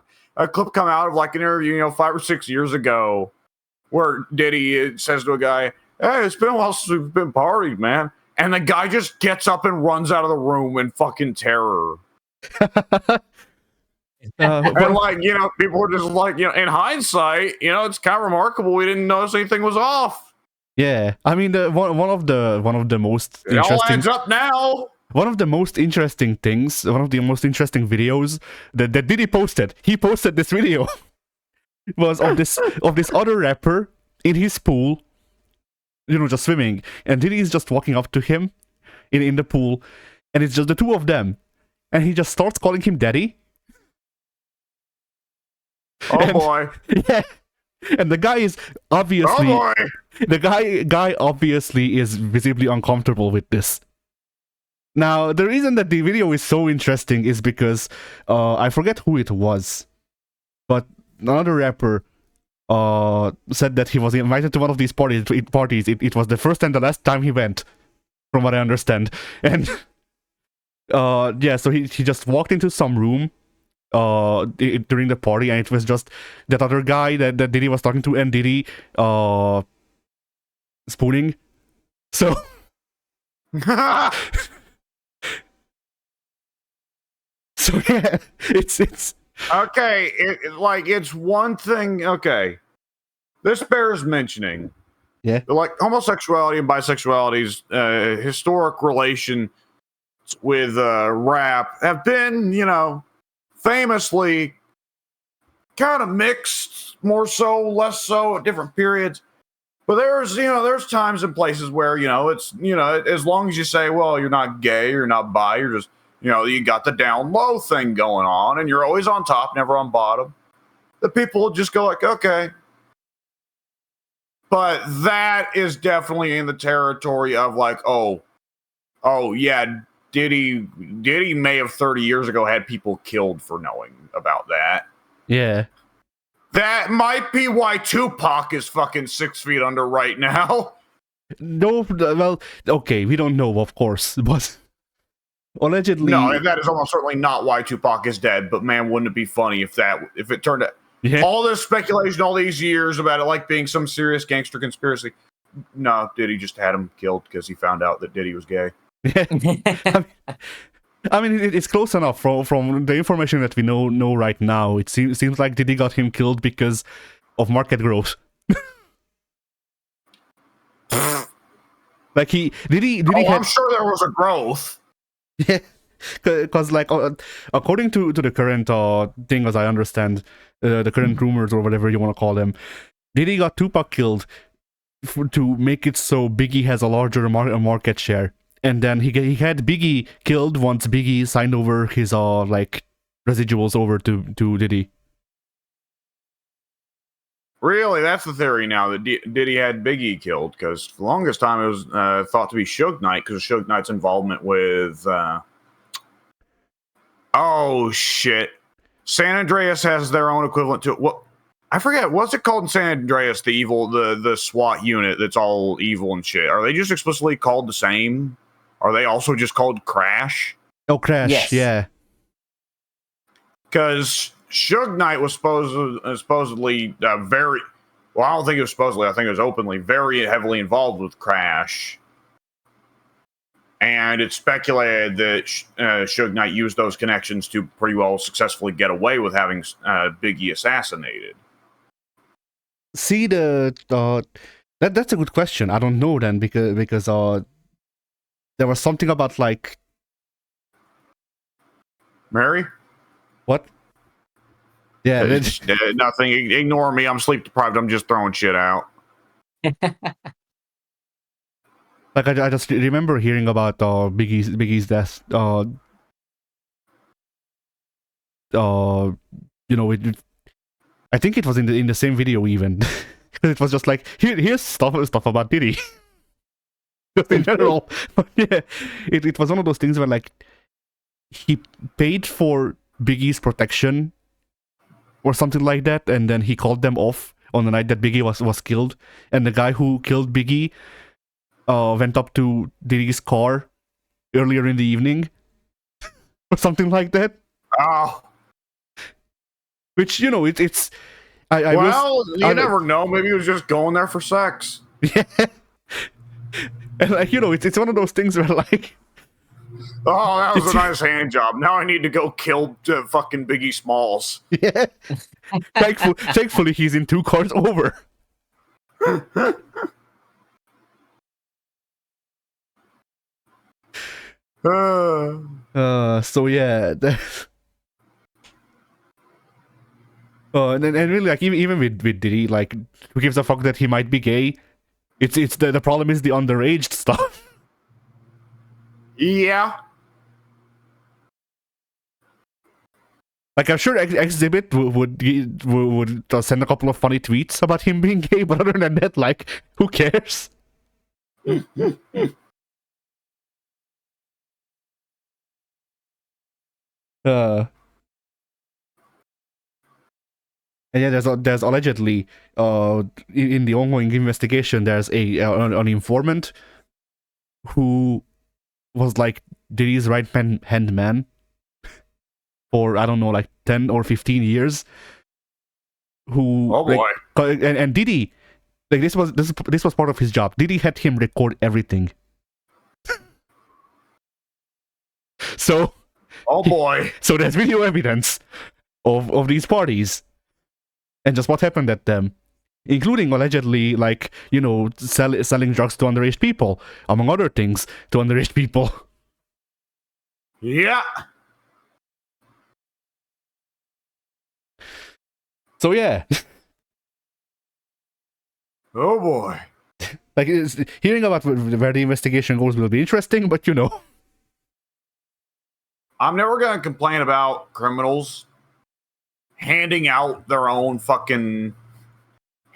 come out of like an interview, 5 or 6 years ago, where Diddy says to a guy, "Hey, it's been a while since we've been partied, man," and the guy just gets up and runs out of the room in fucking terror. And like, people were just like, in hindsight, it's kind of remarkable we didn't notice anything was off. Yeah, I mean, one of the most it all adds up now. One of the most interesting things, one of the most interesting videos that Diddy posted. He posted this video was of this other rapper in his pool, just swimming, and Diddy is just walking up to him in the pool, and it's just the two of them, and he just starts calling him daddy. Boy. Yeah. And the guy is obviously the guy obviously is visibly uncomfortable with this. Now, the reason that the video is so interesting is because I forget who it was, but another rapper said that he was invited to one of these parties. It was the first and the last time he went, from what I understand. And yeah, so he just walked into some room during the party, and it was just that other guy that Diddy was talking to, and Diddy spooning. So So yeah, it's Okay, it's one thing. Okay, this bears mentioning. Yeah. Like homosexuality and bisexuality's historic relation with rap have been, famously kind of mixed, more so, less so at different periods. But there's times and places where, it's, as long as you say, well, you're not gay, you're not bi, you're just, you got the down low thing going on and you're always on top, never on bottom. The people will just go like, okay. But that is definitely in the territory of like, oh yeah, Diddy may have 30 years ago had people killed for knowing about that. Yeah. That might be why Tupac is fucking 6 feet under right now. No, well, okay, we don't know, of course, but allegedly. No, that is almost certainly not why Tupac is dead. But man, wouldn't it be funny if it turned out all this speculation, all these years about it like being some serious gangster conspiracy? No, Diddy just had him killed because he found out that Diddy was gay. Yeah. I mean, it's close enough from the information that we know right now. It seems like Diddy got him killed because of market growth. Like Diddy I'm sure there was a growth. Yeah, because like according to the current thing, as I understand, the current rumors or whatever you want to call them, Diddy got Tupac killed to make it so Biggie has a larger market share. And then he had Biggie killed once Biggie signed over his like residuals over to Diddy. Really, that's the theory now that Diddy had Biggie killed, because for the longest time it was thought to be Suge Knight because of Suge Knight's involvement with San Andreas has their own equivalent to what I forget. What's it called in San Andreas? The SWAT unit that's all evil and shit. Are they just explicitly called the same? Are they also just called Crash? Oh, Crash, yes. Yeah. Because Suge Knight was supposedly very... Well, I don't think it was supposedly. I think it was openly very heavily involved with Crash. And it's speculated that Suge Knight used those connections to pretty well successfully get away with having Biggie assassinated. See, that's a good question. I don't know then, because there was something about like Mary? What? Yeah, nothing. Ignore me. I'm sleep deprived. I'm just throwing shit out. Like I just remember hearing about Biggie's death. I think it was in the same video even. It was just like here's stuff about Diddy. Just in general. But yeah, it was one of those things where like he paid for Biggie's protection or something like that, and then he called them off on the night that Biggie was killed, and the guy who killed Biggie went up to Diddy's car earlier in the evening or something like that. Oh. Which, it's... you never know. Maybe he was just going there for sex. Yeah. And, like, it's one of those things where, like... Oh, that was a nice hand job. Now I need to go kill fucking Biggie Smalls. Yeah. Thankfully, he's in 2 cars over. So yeah. And really, like, even with Diddy, like, who gives a fuck that he might be gay? It's the problem is the underage stuff. Yeah. Like, I'm sure Exhibit would send a couple of funny tweets about him being gay, but other than that, like, who cares? And yeah, there's allegedly in the ongoing investigation, there's an informant who was like Diddy's right hand man for, I don't know, like 10 or 15 years. Who? Oh boy! Like, and Diddy, like this was part of his job. Diddy had him record everything. So Oh boy. So there's video evidence of these parties and just what happened at them, including allegedly, like, you know, selling drugs to underage people, among other things, to underage people. Yeah. So yeah, Oh boy. like hearing about where the investigation goes will be interesting, but you know, I'm never gonna complain about criminals handing out their own fucking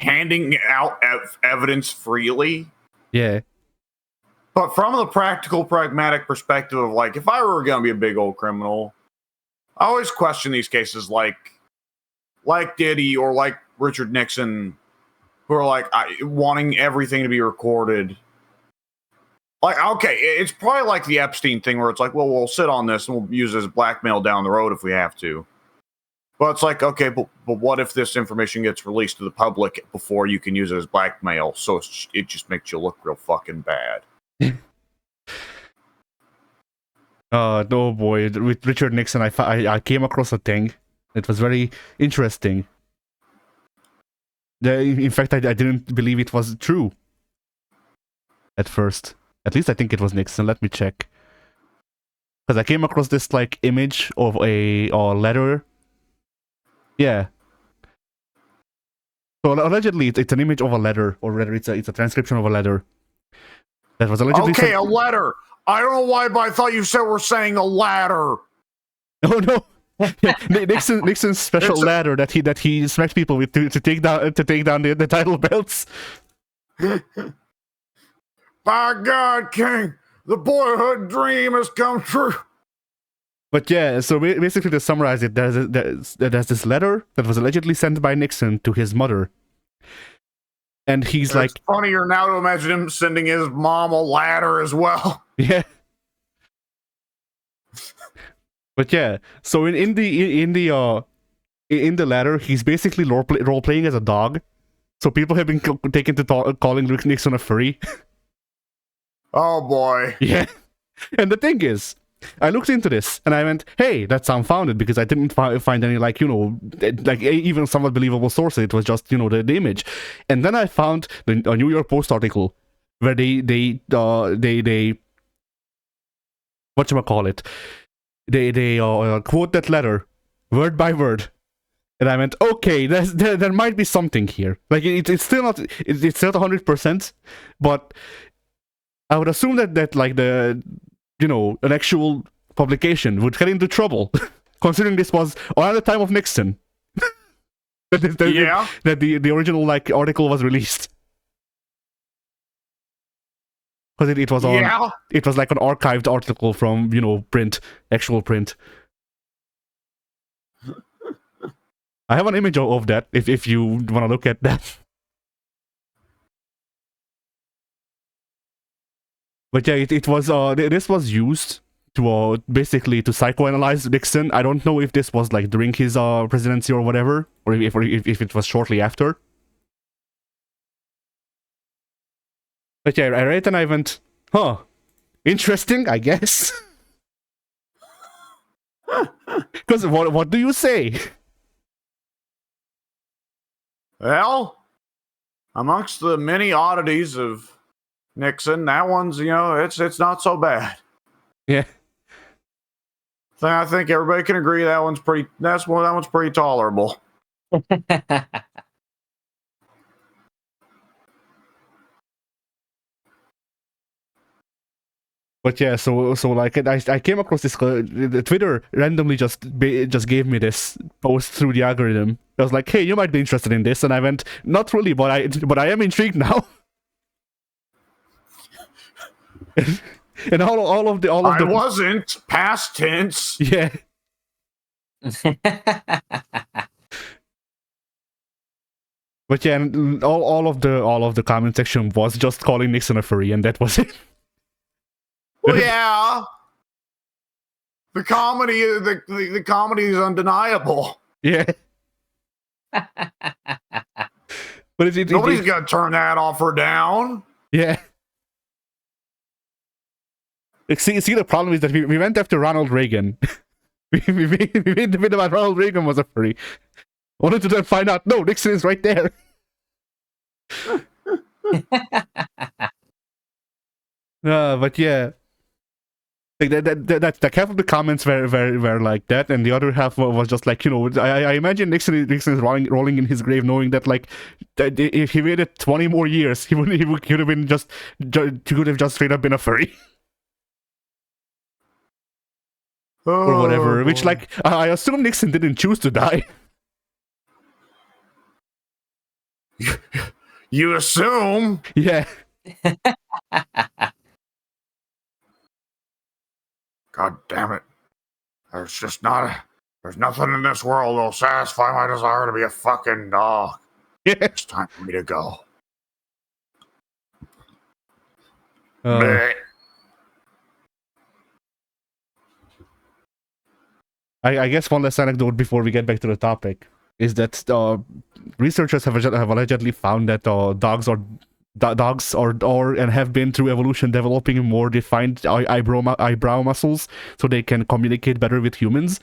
evidence freely. yeah, But from the practical, pragmatic perspective of like, if I were gonna be a big old criminal, I always question these cases like Diddy or like Richard Nixon, who are like wanting everything to be recorded. Like, okay, it's probably like the Epstein thing where it's like, well, we'll sit on this and we'll use it as blackmail down the road if we have to. But it's like, okay, but what if this information gets released to the public before you can use it as blackmail? So it just makes you look real fucking bad. no boy, with Richard Nixon, I came across a thing. It was very interesting. In fact, I didn't believe it was true at first. At least I think it was Nixon. Let me check. Because I came across this like image of a letter. Yeah. So allegedly, it's an image of a letter, or rather, it's a transcription of a letter that was allegedly. Okay, a letter. I don't know why, but I thought you said we're saying a ladder. Oh no. Yeah, Nixon's special ladder that he smacked people with to take down the title belts. By God, King, the boyhood dream has come true. But yeah, so basically to summarize it, there's this letter that was allegedly sent by Nixon to his mother, and he's like, it's funnier now to imagine him sending his mom a ladder as well. Yeah. But yeah, so in the letter, he's basically role playing as a dog. So people have been taken to calling Nixon a furry. Oh boy. Yeah. And the thing is, I looked into this and I went, hey, that's unfounded, because I didn't find any, like, you know, like even somewhat believable sources. It was just, you know, the image. And then I found a New York Post article where they whatchamacallit, they quote that letter word by word. And I went, okay, there might be something here. Like, it's still not 100%, but I would assume that like the, you know, an actual publication would get into trouble, considering this was around the time of Nixon. that the original like article was released. Because it was on, it was like an archived article from, you know, actual print. I have an image of that if you want to look at that. But yeah, it was this was used to basically to psychoanalyze Nixon. I don't know if this was like during his presidency or whatever, or if it was shortly after. But yeah, I read it and I went, huh, interesting, I guess. Because what do you say? Well, amongst the many oddities of Nixon, that one's, you know, it's not so bad. Yeah. I think everybody can agree that one's pretty tolerable. But yeah, so like I came across this. Twitter randomly just gave me this post through the algorithm. I was like, hey, you might be interested in this, and I went, not really, but I am intrigued now. And all of the I wasn't past tense. Yeah. But yeah, and all of the comment section was just calling Nixon a furry, and that was it. Well, yeah. The comedy is undeniable. Yeah. But nobody's gonna turn that off or down. Yeah. See, the problem is that we went after Ronald Reagan, we made the video about Ronald Reagan was a furry. Wanted to then find out. No, Nixon is right there. But yeah, like that half of the comments were like that, and the other half was just like, I imagine Nixon is rolling in his grave, knowing that like that if he waited 20 more years, he could have been could have just straight up been a furry. Or whatever, which like I assume Nixon didn't choose to die. You assume? Yeah. God damn it. There's nothing in this world that'll satisfy my desire to be a fucking dog. Yeah. It's time for me to go. Bleh. I guess one last anecdote before we get back to the topic is that researchers have allegedly found that dogs and have been through evolution developing more defined eyebrow muscles so they can communicate better with humans.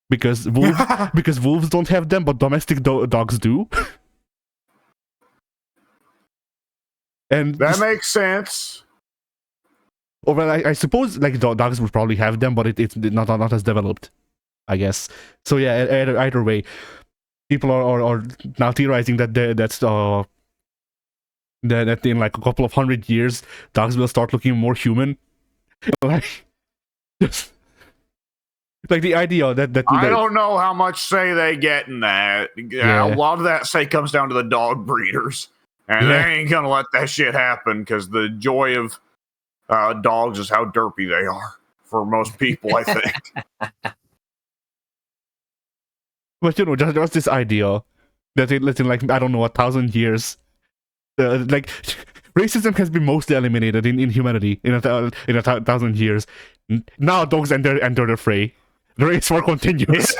Because wolves don't have them, but domestic dogs do. And that makes sense. Or well, I suppose like dogs would probably have them, but it's not as developed, I guess. So yeah, either way, people are now theorizing that that in like a couple of 100 years, dogs will start looking more human. Like, just like the idea that I don't know how much say they get in that. Yeah. A lot of that say comes down to the dog breeders, and they ain't gonna let that shit happen because the joy of dogs is how derpy they are for most people, I think. But just this idea that in like, I don't know, 1,000 years, like racism has been mostly eliminated in humanity in 1,000 years. Now dogs enter the fray. The race war continues.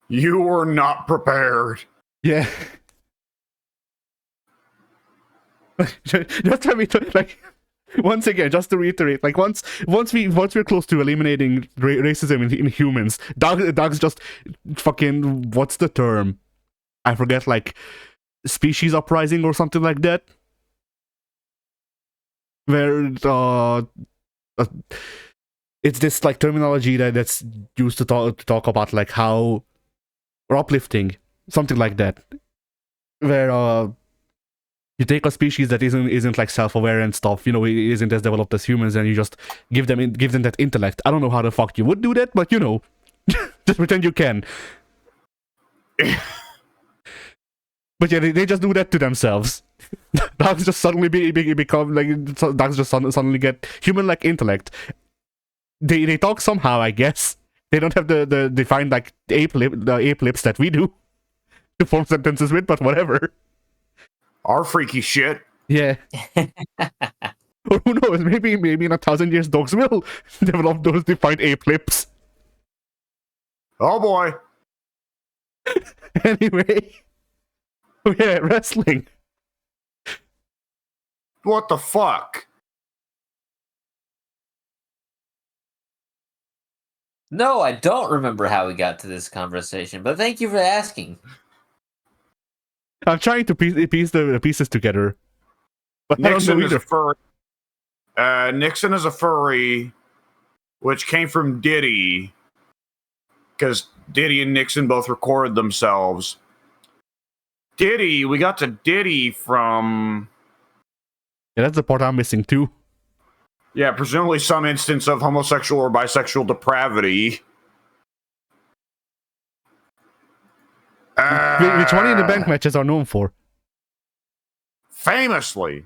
You were not prepared. Yeah. Just tell me, like, once again, just to reiterate, like once we're close to eliminating racism in humans, dogs just fucking, what's the term? I forget, like species uprising or something like that. Where it's this like terminology that's used to talk about like how, or uplifting, something like that, where you take a species that isn't like self-aware and stuff, it isn't as developed as humans, and you just give them that intellect. I don't know how the fuck you would do that, but just pretend you can. But yeah, they just do that to themselves. Dogs just suddenly become like, dogs just suddenly get human-like intellect. They talk somehow, I guess. They don't have the defined like the ape lips that we do to form sentences with, but whatever. Our freaky shit. Yeah. Or who knows? Maybe in 1,000 years, dogs will develop those defined ape lips. Oh boy. Anyway. Oh yeah, wrestling. What the fuck? No, I don't remember how we got to this conversation, but thank you for asking. I'm trying to piece the pieces together. But Nixon I don't know is a furry. Nixon is a furry, which came from Diddy, because Diddy and Nixon both recorded themselves. We got to Diddy from... Yeah, that's the part I'm missing too. Yeah, presumably some instance of homosexual or bisexual depravity. Which Money in the Bank matches are known for. Famously.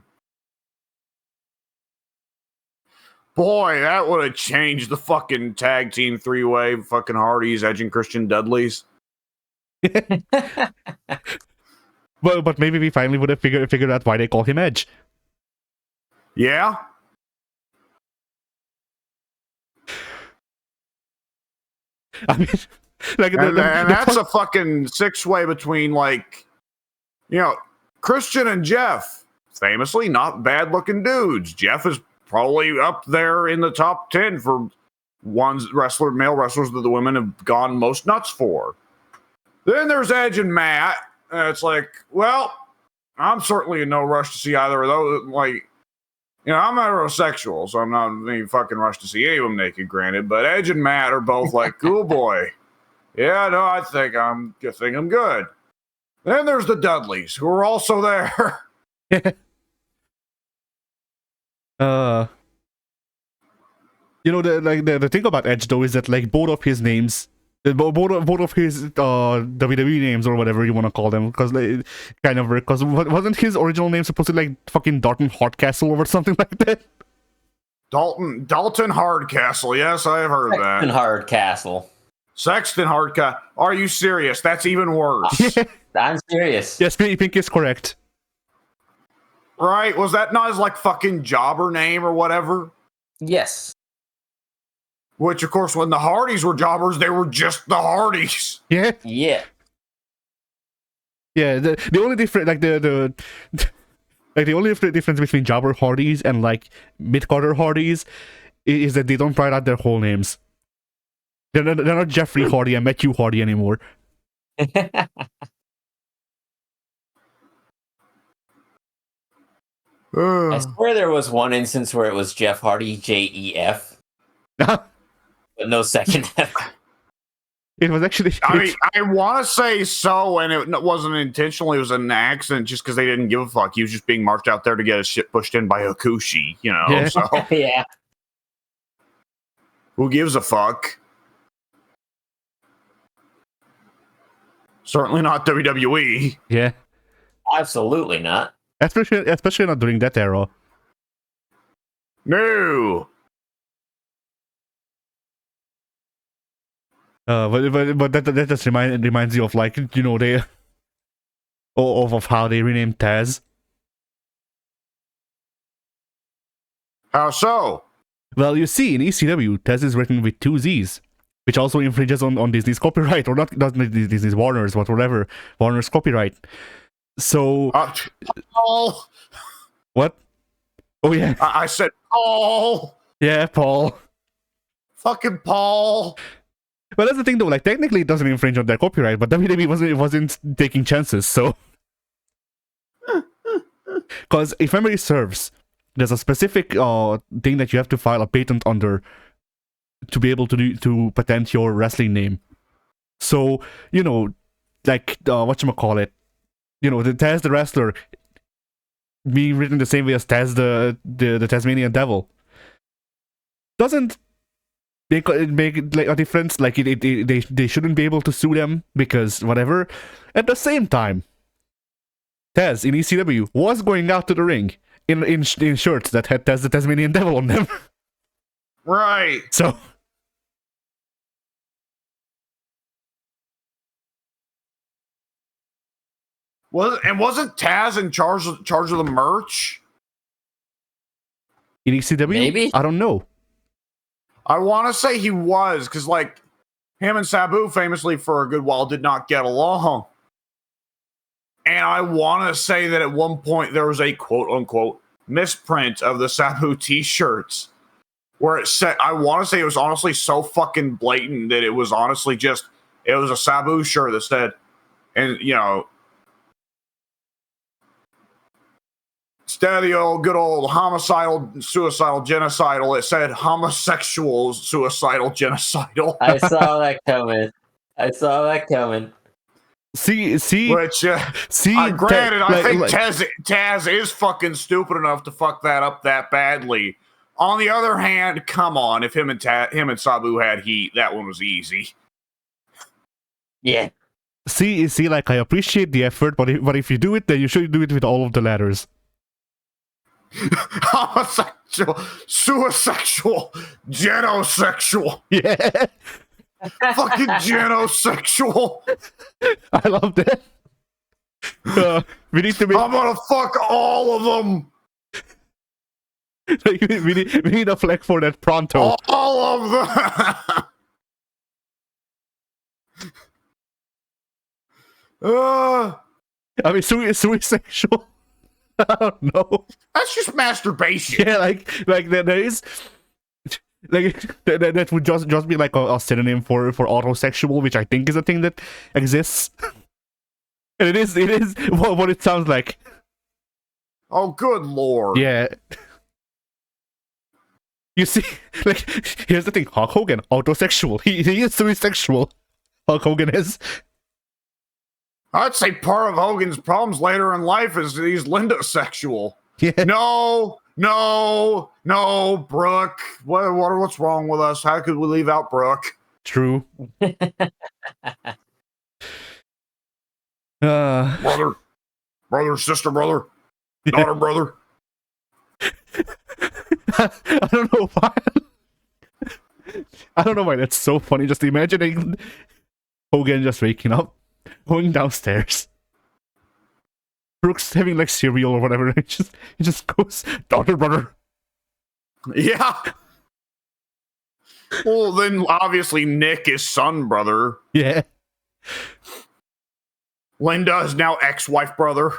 Boy, that would have changed the fucking tag team three-way, fucking Hardys, Edge and Christian Dudleys. But maybe we finally would have figured out why they call him Edge. Yeah? I mean, like, and that's a fucking six-way between, like, Christian and Jeff. famously not bad looking dudes. Jeff is probably up there in the top 10 for male wrestlers that the women have gone most nuts for. Then there's Edge and Matt. It's like, well, I'm certainly in no rush to see either of those. Like, I'm heterosexual, so I'm not in any fucking rush to see any of them naked, granted. But Edge and Matt are both like, cool boy. Yeah, no, I think I'm good. Then there's the Dudleys, who are also there. The thing about Edge though is that like both of his names, both of his WWE names or whatever you want to call them, because because wasn't his original name supposed to be like fucking Dalton Hardcastle or something like that? Dalton Hardcastle. Yes, I have heard of that. Sexton Hardcastle. Sexton Hardcastle. Are you serious? That's even worse. I'm serious. Yes, Pink is correct. Right? Was that not his like fucking jobber name or whatever? Yes. Which, of course, when the Hardys were jobbers, they were just the Hardys. Yeah. Yeah. Yeah. The only difference, like the only difference between jobber Hardys and like mid-carder Hardys is that they don't write out their whole names. They're not Jeffrey Hardy and Matthew Hardy anymore. I swear there was one instance where it was Jeff Hardy, JEF. But no second F. It was actually... I mean, I want to say so, and it wasn't intentional. It was an accident just because they didn't give a fuck. He was just being marched out there to get his shit pushed in by Hakushi, Yeah. So... Yeah. Who gives a fuck? Certainly not WWE. Yeah. Absolutely not. Especially not during that era. No. But that just reminds you of like they of how they renamed Taz. How so? Well, you see, in ECW, Taz is written with 2 Z's, which also infringes on Disney's copyright, or not Disney's, Warner's, but whatever, Warner's copyright. So, Paul. What? Oh yeah, I said Paul. Yeah, Paul. Fucking Paul. Well, that's the thing though. Like, technically, it doesn't infringe on their copyright, but WWE wasn't taking chances. So, because if memory serves, there's a specific thing that you have to file a patent under to be able to patent your wrestling name. So, like whatchamacallit, the Taz the wrestler being written the same way as Taz the Tasmanian Devil doesn't make like a difference. Like they shouldn't be able to sue them because whatever. At the same time, Taz in ECW was going out to the ring in shirts that had Taz the Tasmanian Devil on them. Right. So. Wasn't Taz in charge of the merch? In ECW? Maybe? I don't know. I want to say he was, because like him and Sabu famously for a good while did not get along. And I want to say that at one point there was a quote unquote misprint of the Sabu t-shirts where it said, I want to say it was honestly so fucking blatant that it was honestly it was a Sabu shirt that said, and instead of the good old homicidal, suicidal, genocidal, it said homosexual, suicidal, genocidal. I saw that coming. See. Which, granted, I think Taz is fucking stupid enough to fuck that up that badly. On the other hand, come on, if him and Sabu had heat, that one was easy. Yeah. See, like I appreciate the effort, but if you do it, then you should do it with all of the letters. Homosexual, suisexual, genosexual. Yeah. Fucking genosexual. I love that. We need to make... I'm gonna fuck all of them. we need a flag for that pronto. All of them. I mean, suisexual. I don't know. That's just masturbation. Yeah, like there is like that would just be like a synonym for autosexual, which I think is a thing that exists. And it is what it sounds like. Oh, good lord. Yeah. You see, like, here's the thing: Hulk Hogan, autosexual. He is sexual. Hulk Hogan is. I'd say part of Hogan's problems later in life is he's Linda-sexual. Yeah. No, Brooke. What's wrong with us? How could we leave out Brooke? True. Brother, sister, brother, daughter, brother. I don't know why. I don't know why that's so funny. Just imagining Hogan just waking up, going downstairs. Brooks having like cereal or whatever. And he just goes, daughter, brother. Yeah. Well, then obviously Nick is son brother. Yeah. Linda is now ex-wife brother.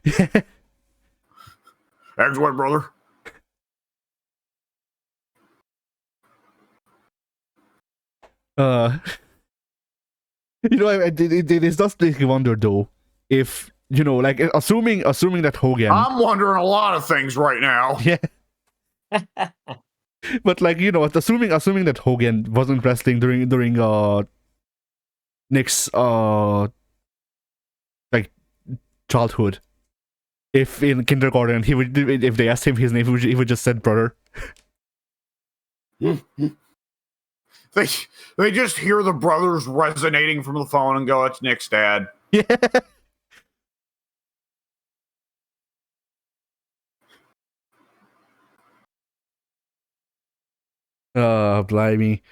Yeah. Ex-wife brother. You know, it does make me wonder though, if you know, like assuming that Hogan. I'm wondering a lot of things right now. Yeah. But like, you know, assuming that Hogan wasn't wrestling during Nick's like childhood. If in kindergarten if they asked him his name, he would just said brother. They just hear the brothers resonating from the phone and go, "It's Nick's dad." Yeah. Blimey.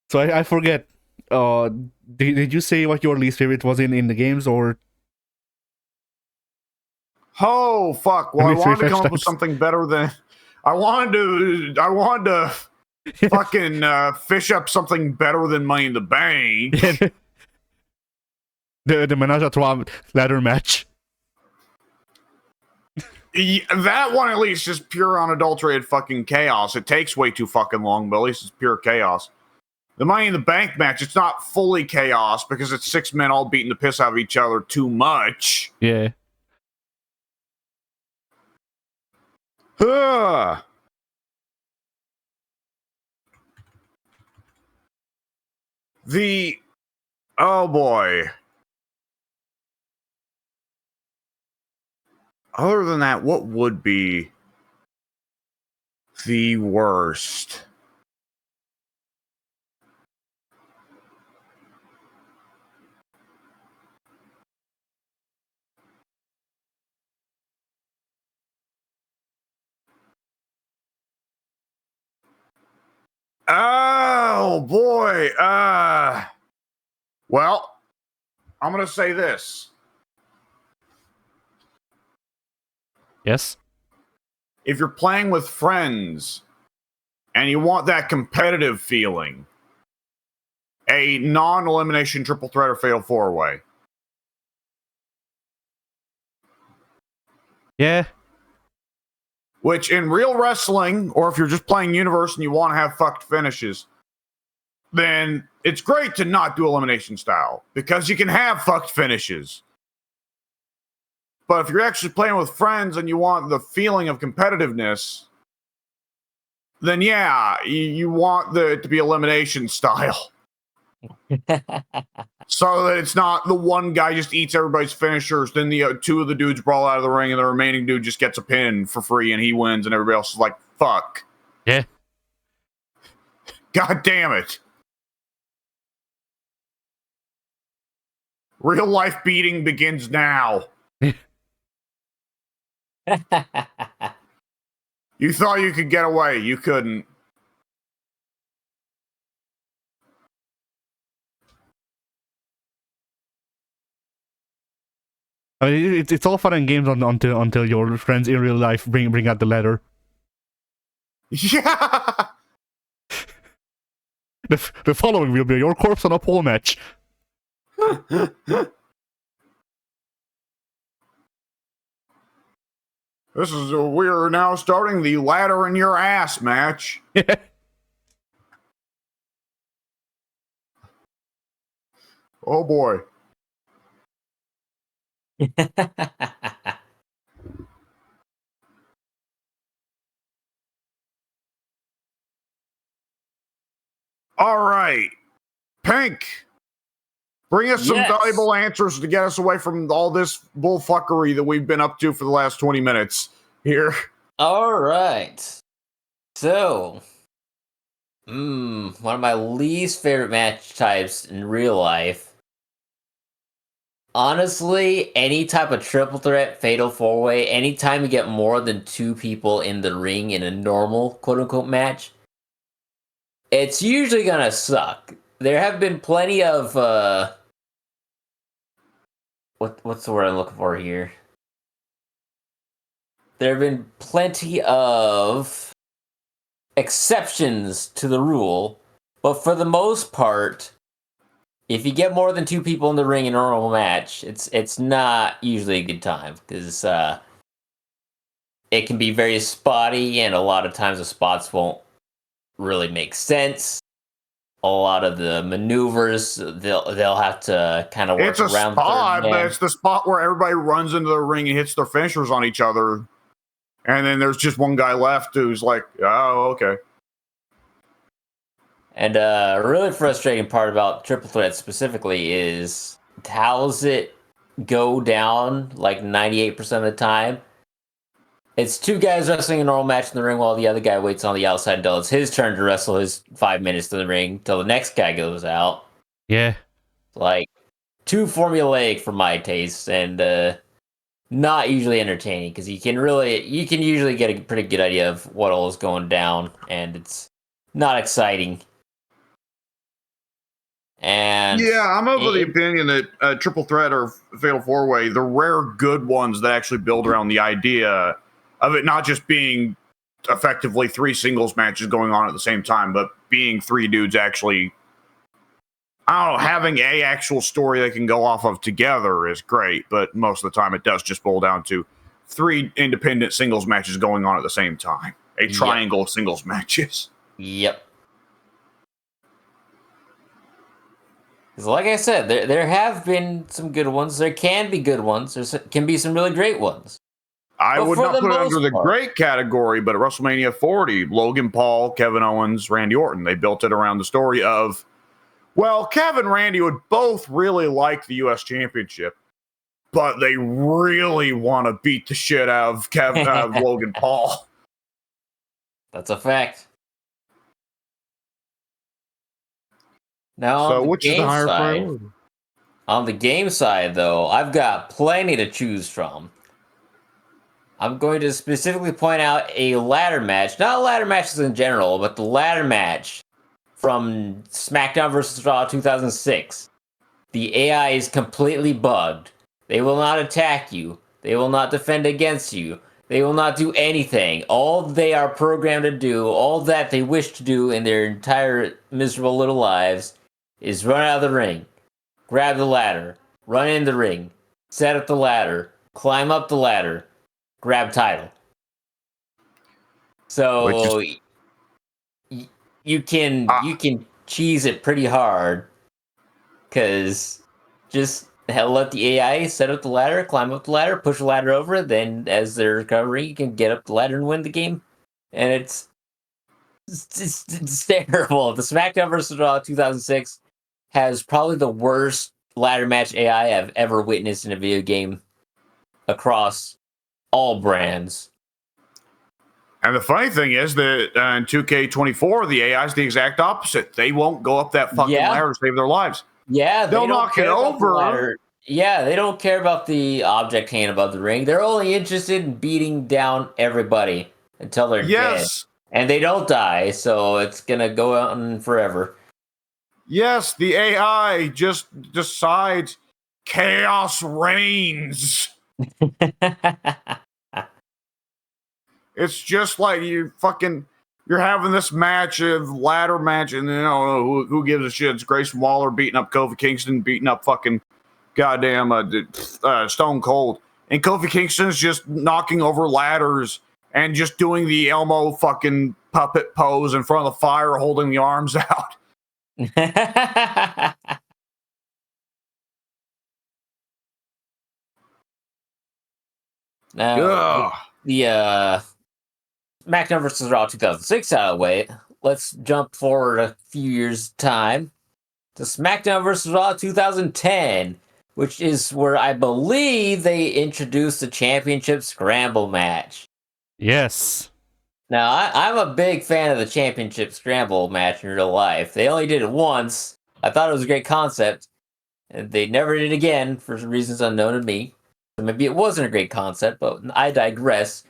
So I forget. Did you say what your least favorite was in the games, or? Oh fuck! Well, I wanted to come up with something better than I wanted to fucking fish up something better than Money in the Bank. the Menage a Trois ladder match. That one at least is pure unadulterated fucking chaos. It takes way too fucking long, but at least it's pure chaos. The Money in the Bank match, it's not fully chaos because it's 6 men all beating the piss out of each other too much. Yeah. Oh boy. Other than that, what would be the worst? Oh boy. Well, I'm gonna say this. Yes. If you're playing with friends and you want that competitive feeling, a non-elimination triple threat or fatal four-way. Yeah. Which in real wrestling, or if you're just playing Universe and you want to have fucked finishes, then it's great to not do elimination style because you can have fucked finishes. But if you're actually playing with friends and you want the feeling of competitiveness, then yeah, you want it to be elimination style. So that it's not the one guy just eats everybody's finishers, then the two of the dudes brawl out of the ring and the remaining dude just gets a pin for free and he wins and everybody else is like, fuck. Yeah. God damn it. Real life beating begins now. You thought you could get away. You couldn't. I mean, it's all fun and games until your friends in real life bring out the ladder. Yeah. The following will be your corpse on a pole match. We are now starting the ladder in your ass match. Oh boy. All right. Pink. Bring us some valuable answers to get us away from all this bullfuckery that we've been up to for the last 20 minutes here. All right. So, one of my least favorite match types in real life. Honestly, any type of triple threat, fatal four way, anytime you get more than 2 people in the ring in a normal quote unquote match, it's usually gonna suck. There have been plenty of what's the word I'm looking for here? There have been plenty of exceptions to the rule, but for the most part, if you get more than 2 people in the ring in a normal match, it's not usually a good time because it can be very spotty, and a lot of times the spots won't really make sense. A lot of the maneuvers they'll have to kind of work it's a around. Spot, but it's the spot where everybody runs into the ring and hits their finishers on each other, and then there's just one guy left who's like, "Oh, okay." And a really frustrating part about triple threat specifically is how does it go down like 98% of the time? It's 2 guys wrestling a normal match in the ring while the other guy waits on the outside until it's his turn to wrestle his 5 minutes in the ring until the next guy goes out. Yeah. Like, too formulaic for my taste, and not usually entertaining because you can usually get a pretty good idea of what all is going down, and it's not exciting. And yeah, I'm of the opinion that triple threat or fatal four way, the rare good ones that actually build around the idea of it not just being effectively 3 singles matches going on at the same time, but being 3 dudes actually, I don't know, having a actual story they can go off of together is great, but most of the time it does just boil down to 3 independent singles matches going on at the same time. A triangle of singles matches. Yep. Because like I said, there have been some good ones. There can be good ones. There can be some really great ones. I would not put it under the great category, but at WrestleMania 40, Logan Paul, Kevin Owens, Randy Orton, they built it around the story of, well, Kevin and Randy would both really like the U.S. Championship, but they really want to beat the shit out of Logan Paul. That's a fact. Now, so which is the higher priority? On the game side, though, I've got plenty to choose from. I'm going to specifically point out a ladder match, not ladder matches in general, but the ladder match from SmackDown vs. Raw 2006. The AI is completely bugged. They will not attack you. They will not defend against you. They will not do anything. All they are programmed to do, all that they wish to do in their entire miserable little lives, is run out of the ring, grab the ladder, run in the ring, set up the ladder, climb up the ladder, grab title. So you can cheese it pretty hard, because just let the AI set up the ladder, climb up the ladder, push the ladder over. Then as they're recovering, you can get up the ladder and win the game. And it's terrible. The SmackDown vs. Raw 2006 has probably the worst ladder match AI I've ever witnessed in a video game across all brands. And the funny thing is that in 2K24, the AI is the exact opposite. They won't go up that fucking ladder to save their lives. Yeah, they'll knock it over. Yeah, they don't care about the object hanging above the ring. They're only interested in beating down everybody until they're dead. And they don't die, so it's gonna go on forever. Yes, the AI just decides chaos reigns. It's just like you're having this ladder match, and who gives a shit? It's Grayson Waller beating up Kofi Kingston, beating up fucking goddamn Stone Cold. and Kofi Kingston's just knocking over ladders and just doing the Elmo fucking puppet pose in front of the fire, holding the arms out. Now, the SmackDown vs. Raw 2006 out of the way, let's jump forward a few years' time to SmackDown vs. Raw 2010, which is where I believe they introduced the championship scramble match. Yes. Now, I'm a big fan of the championship scramble match in real life. They only did it once. I thought it was a great concept. And they never did it again for reasons unknown to me. So maybe it wasn't a great concept, but I digress.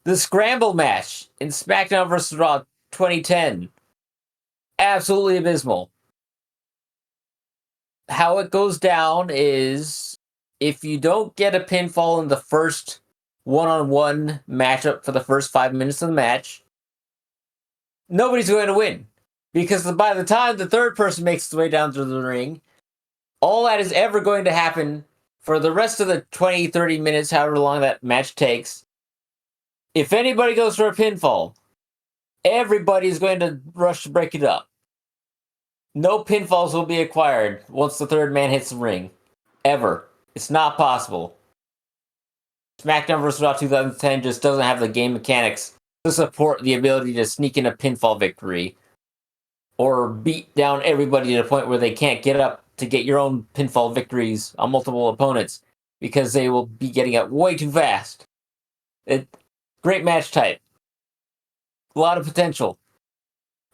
The scramble match in SmackDown vs. Raw 2010. Absolutely abysmal. How it goes down is if you don't get a pinfall in the first one-on-one matchup for the first 5 minutes of the match, nobody's going to win. Because by the time the third person makes its way down to the ring, all that is ever going to happen for the rest of the 20, 30 minutes, however long that match takes, if anybody goes for a pinfall, everybody's going to rush to break it up. No pinfalls will be acquired once the third man hits the ring. Ever. It's not possible. SmackDown vs. Raw 2010 just doesn't have the game mechanics to support the ability to sneak in a pinfall victory or beat down everybody to the point where they can't get up to get your own pinfall victories on multiple opponents because they will be getting up way too fast. Great match type. A lot of potential.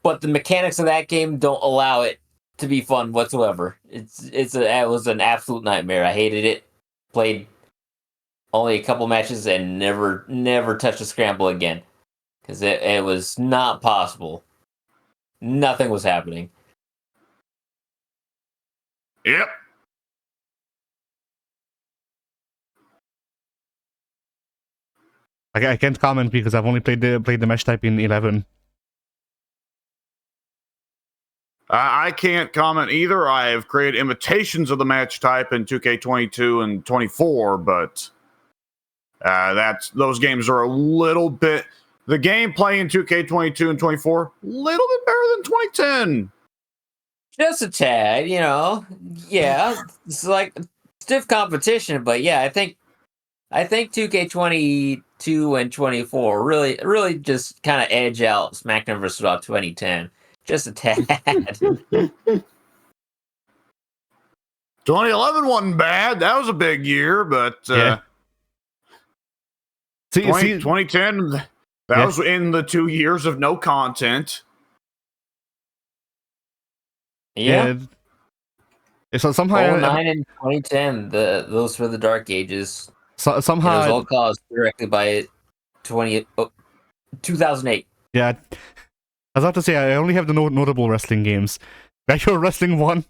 But the mechanics of that game don't allow it to be fun whatsoever. It was an absolute nightmare. I hated it. Played only a couple matches and never touched a scramble again. Because it was not possible. Nothing was happening. Yep. I can't comment because I've only played the match type in 11. I can't comment either. I have created imitations of the match type in 2K22 and 24, but those games are a little bit. The gameplay in 2K22 and 24 a little bit better than 2010. Just a tad, Yeah, it's like stiff competition, but yeah, I think 2K22 and 24 really just kind of edge out SmackDown vs. Raw 2010. Just a tad. 2011 wasn't bad. That was a big year, but yeah. 2010, that was in the 2 years of no content. Yeah. So somehow 09 and 2010, those were the dark ages. Somehow it was all caused directly by 2008. Yeah. I was about to say, I only have the notable wrestling games. Backyard Wrestling 1,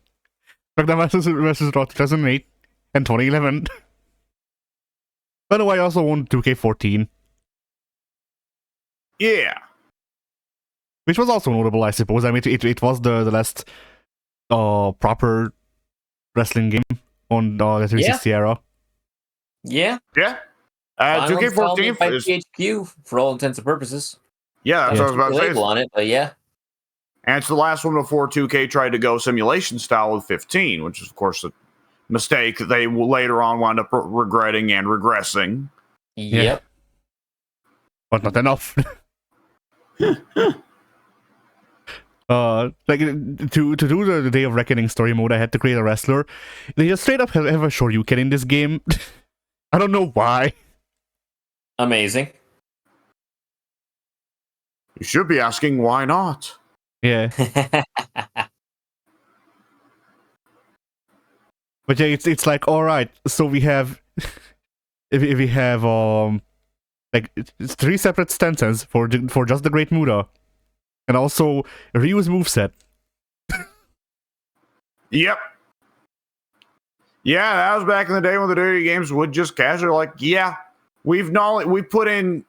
SmackDown vs. Raw 2008, and 2011. By the way, I also won 2K14. Yeah. Which was also notable, I suppose. I mean, it was the last proper wrestling game on the 360 era. Yeah. Yeah. 2K14 by THQ for all intents and purposes. Yeah, that's what I was about to say. Label on it, but yeah. And it's the last one before 2K tried to go simulation style with 15, which is, of course, a mistake they later on wound up regretting and regressing. Yep. Yeah. But not enough. Like to do the Day of Reckoning story mode, I had to create a wrestler. They just straight up have a Shoryuken in this game. I don't know why. Amazing. You should be asking why not. Yeah. But yeah, it's like, all right, so we have if we have like it's 3 separate stances for just the Great Muda, and also Ryu's moveset. Yep. Yeah, that was back in the day when the video games would just casually like, yeah, we put in,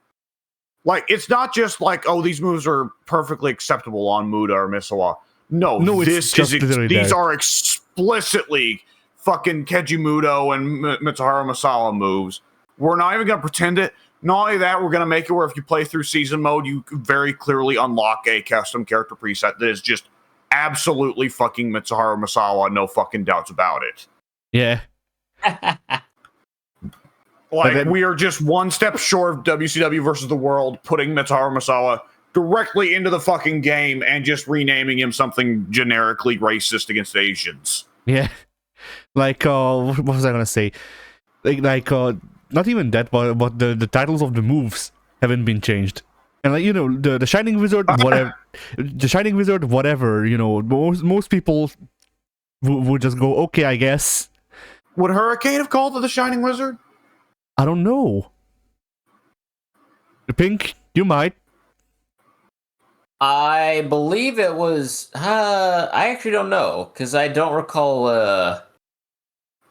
like, it's not just like, oh, these moves are perfectly acceptable on Muda or Misawa. No, these are explicitly fucking Keiji Muto and Mitsuharu Masala moves. We're not even going to pretend it. Not only that, we're going to make it where if you play through season mode, you very clearly unlock a custom character preset that is just absolutely fucking Mitsuharu Misawa, no fucking doubts about it. Yeah. We are just one step short of WCW versus the World putting Mitsuharu Misawa directly into the fucking game and just renaming him something generically racist against Asians. Yeah. Like, what was I gonna say? Not even that, but the titles of the moves haven't been changed. And like, the Shining Wizard, whatever, the Shining Wizard, whatever, most people would just go, okay, I guess. Would Hurricane have called it the Shining Wizard? I don't know. Pink, you might. I believe it was. I actually don't know because I don't recall.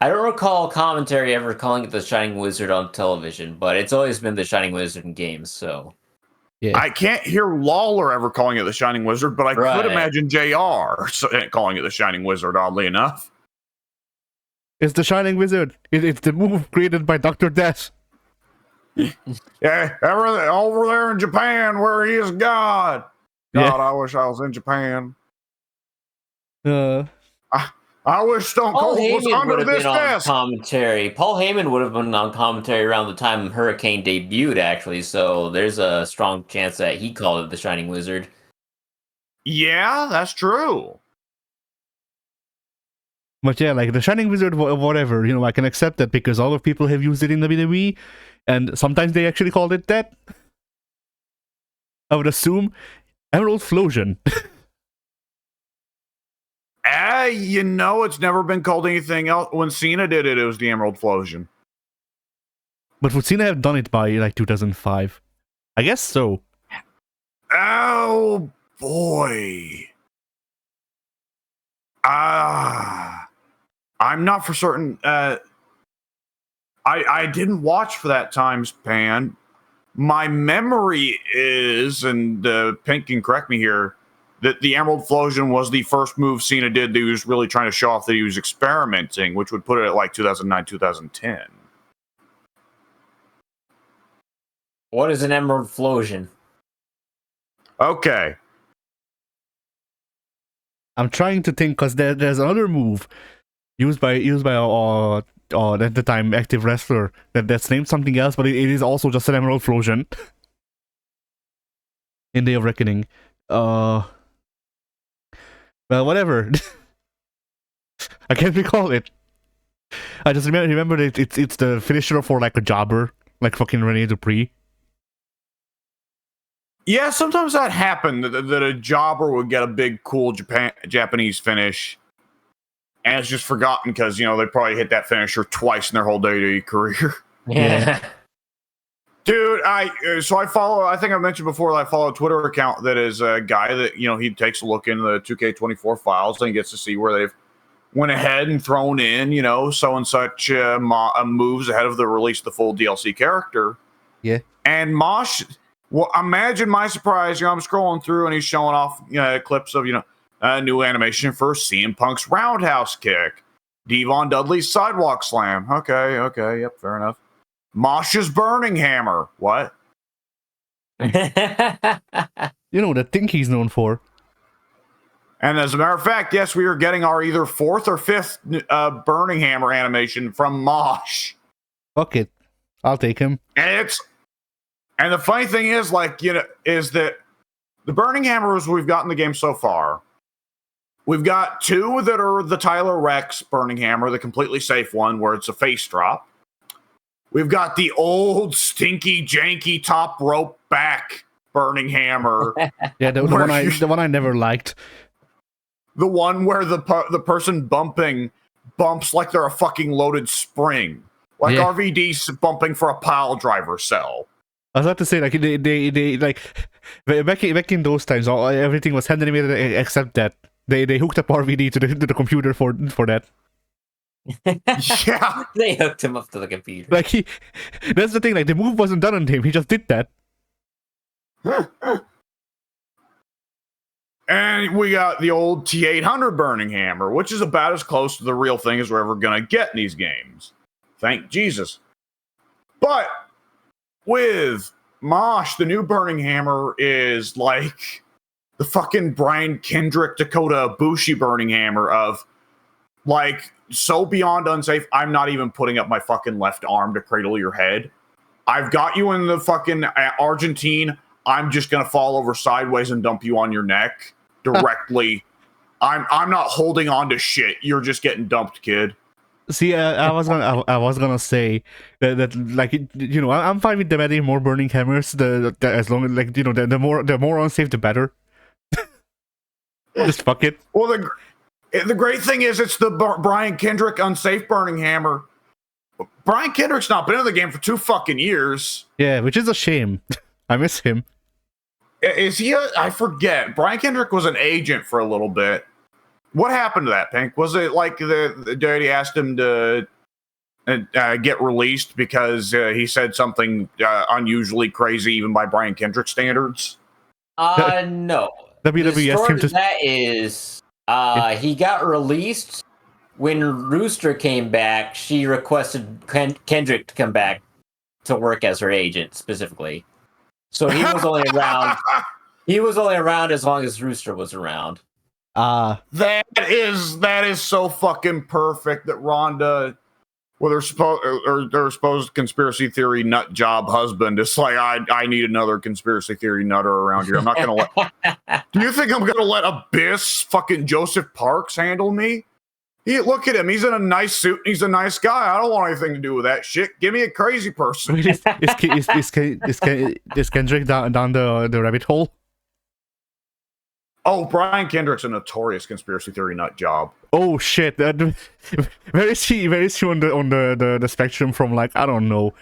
I don't recall commentary ever calling it the Shining Wizard on television, but it's always been the Shining Wizard in games. So yeah, I can't hear Lawler ever calling it the Shining Wizard, but I could imagine JR calling it the Shining Wizard. Oddly enough, it's the Shining Wizard. It's the move created by Dr. Death. Yeah, over there in Japan where he is God. God, Yeah. I wish I was in Japan. I wish Stone Paul Cold was Heyman would under have this been on desk. commentary. Paul Heyman would have been on commentary around the time Hurricane debuted, actually. So there's a strong chance that he called it the Shining Wizard. Yeah, that's true. But yeah, like the Shining Wizard, whatever, I can accept that because all of people have used it in WWE, and sometimes they actually called it that. I would assume Emerald Flosion. It's never been called anything else. When Cena did it, it was the Emerald Flosion. But would Cena have done it by like 2005? I guess so. Oh boy. I'm not for certain. I didn't watch for that time span. My memory is, and Pink can correct me here, that the Emerald Flosion was the first move Cena did that he was really trying to show off that he was experimenting, which would put it at like 2009, 2010. What is an Emerald Flosion? Okay. I'm trying to think because there's another move used by at the time active wrestler that's named something else, but it is also just an Emerald Flosion in Day of Reckoning. Well, whatever. I can't recall it. I just remember that it's the finisher for like a jobber, like fucking Rene Dupree. Yeah, sometimes that happened, that a jobber would get a big, cool Japanese finish, and it's just forgotten because, they probably hit that finisher twice in their whole WWE career. Yeah. Dude, I follow, I think I mentioned before that I follow a Twitter account that is a guy that, he takes a look into the 2K24 files and he gets to see where they've went ahead and thrown in, so and such moves ahead of the release of the full DLC character. Yeah. And Mosh, well, imagine my surprise, I'm scrolling through and he's showing off clips of, a new animation for CM Punk's roundhouse kick, Devon Dudley's sidewalk slam. Okay, yep, fair enough. Mosh's burning hammer. What? The thing he's known for. And as a matter of fact, yes, we are getting our either fourth or fifth burning hammer animation from Mosh. Fuck it. I'll take him. And the funny thing is, is that the burning hammers we've got in the game so far, we've got two that are the Tyler Rex burning hammer, the completely safe one where it's a face drop. We've got the old, stinky, janky top rope back burning hammer. Yeah, the one I never liked. The one where the person bumping bumps like they're a fucking loaded spring. Like RVD's bumping for a pile driver cell. I was about to say, like, they like, back in those times, everything was hand animated except that. They hooked up RVD to the computer for that. Yeah. They hooked him up to the computer. Like, that's the thing, like, the move wasn't done on him, he just did that. And we got the old T800 burning hammer, which is about as close to the real thing as we're ever going to get in these games. Thank Jesus. But with Mosh, the new Burning Hammer is like the fucking Brian Kendrick, Dakota Ibushi Burning Hammer of like so beyond unsafe. I'm not even putting up my fucking left arm to cradle your head. I've got you in the fucking Argentine. I'm just gonna fall over sideways and dump you on your neck directly. I'm not holding on to shit. You're just getting dumped, kid. See, I was gonna say that like you know I'm fine with them adding more burning hammers. As long as like you know the more unsafe the better. Just fuck it. Well, the great thing is it's the Brian Kendrick unsafe burning hammer. Brian Kendrick's not been in the game for 2 fucking years. Yeah, which is a shame. I miss him. Is he? I forget. Brian Kendrick was an agent for a little bit. What happened to that, Pink? Was it like the daddy asked him to get released because he said something unusually crazy, even by Brian Kendrick standards? No. WWE asked him to. That is, he got released when Rooster came back. She requested Kendrick to come back to work as her agent specifically. So he was only around. He was only around as long as Rooster was around. That is so fucking perfect that Rhonda, with her supposed conspiracy theory nut job husband, is like, I need another conspiracy theory nutter around here. I'm not gonna let. Do you think I'm gonna let Abyss fucking Joseph Parks handle me? Look at him. He's in a nice suit. He's a nice guy. I don't want anything to do with that shit. Give me a crazy person. Wait, is Kendrick down the rabbit hole? Oh, Brian Kendrick's a notorious conspiracy theory nut job. Oh shit! Where is he on the spectrum from? Like I don't know.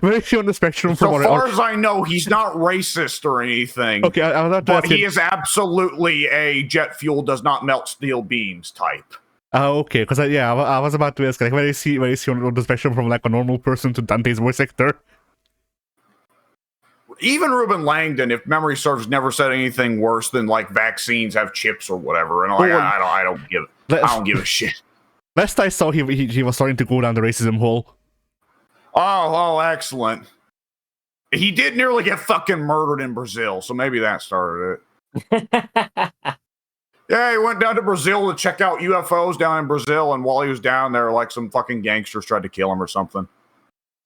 Where is he on the spectrum from? So far as I know, he's not racist or anything. Okay, but he is absolutely a jet fuel does not melt steel beams type. Okay, because I was about to ask like where is he on the spectrum from like a normal person to Dante's voice actor? Even Ruben Langdon, if memory serves, never said anything worse than like vaccines have chips or whatever. And like, I don't give a shit. Last I saw, he was starting to go down the racism hole. Oh, excellent. He did nearly get fucking murdered in Brazil, so maybe that started it. Yeah, he went down to Brazil to check out UFOs down in Brazil, and while he was down there, like some fucking gangsters tried to kill him or something.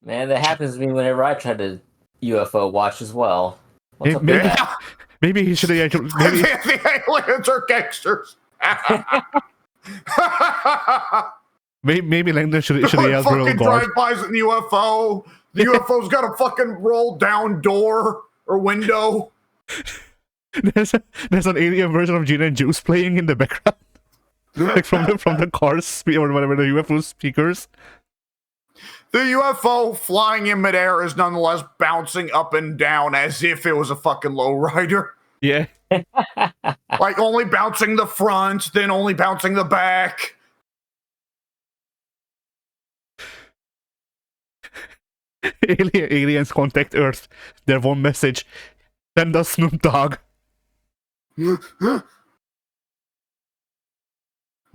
Man, that happens to me whenever I try to UFO watch as well. Maybe he should have. Maybe the aliens are gangsters. maybe Langdon should have yelled real guard. Drive-bys in the UFO. The UFO's got a fucking roll down door or window. There's an alien version of Gina and Juice playing in the background, like from the cars or whatever the UFO speakers. The UFO flying in midair is nonetheless bouncing up and down as if it was a fucking lowrider. Yeah. Like only bouncing the front, then only bouncing the back. Aliens contact Earth. Their one message. Send us Snoop Dogg.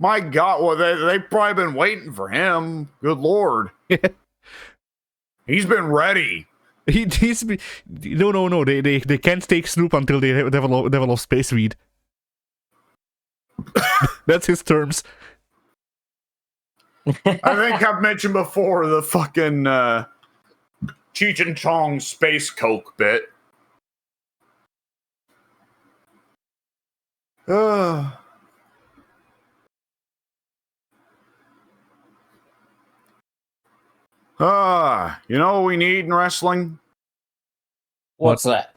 My God, well, they've probably been waiting for him. Good Lord. He's been ready. He's no. They can't take Snoop until they develop space weed. That's his terms. I think I've mentioned before the fucking Cheech and Chong space coke bit. You know what we need in wrestling? What's that?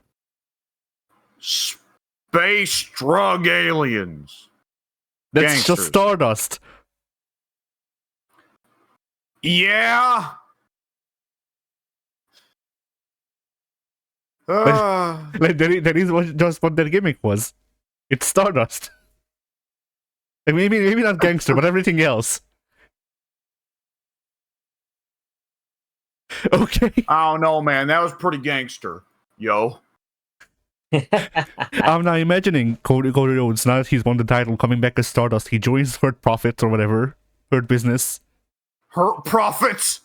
Space drug aliens. That's Gangsters. just Stardust. Yeah. Like that is just what their gimmick was. It's Stardust. Like maybe not gangster, but everything else. Okay. I don't know, man. That was pretty gangster, yo. I'm now imagining Cody Rhodes, now that he's won the title, coming back as Stardust. He joins Hurt Profits or whatever. Hurt Business. Hurt Profits?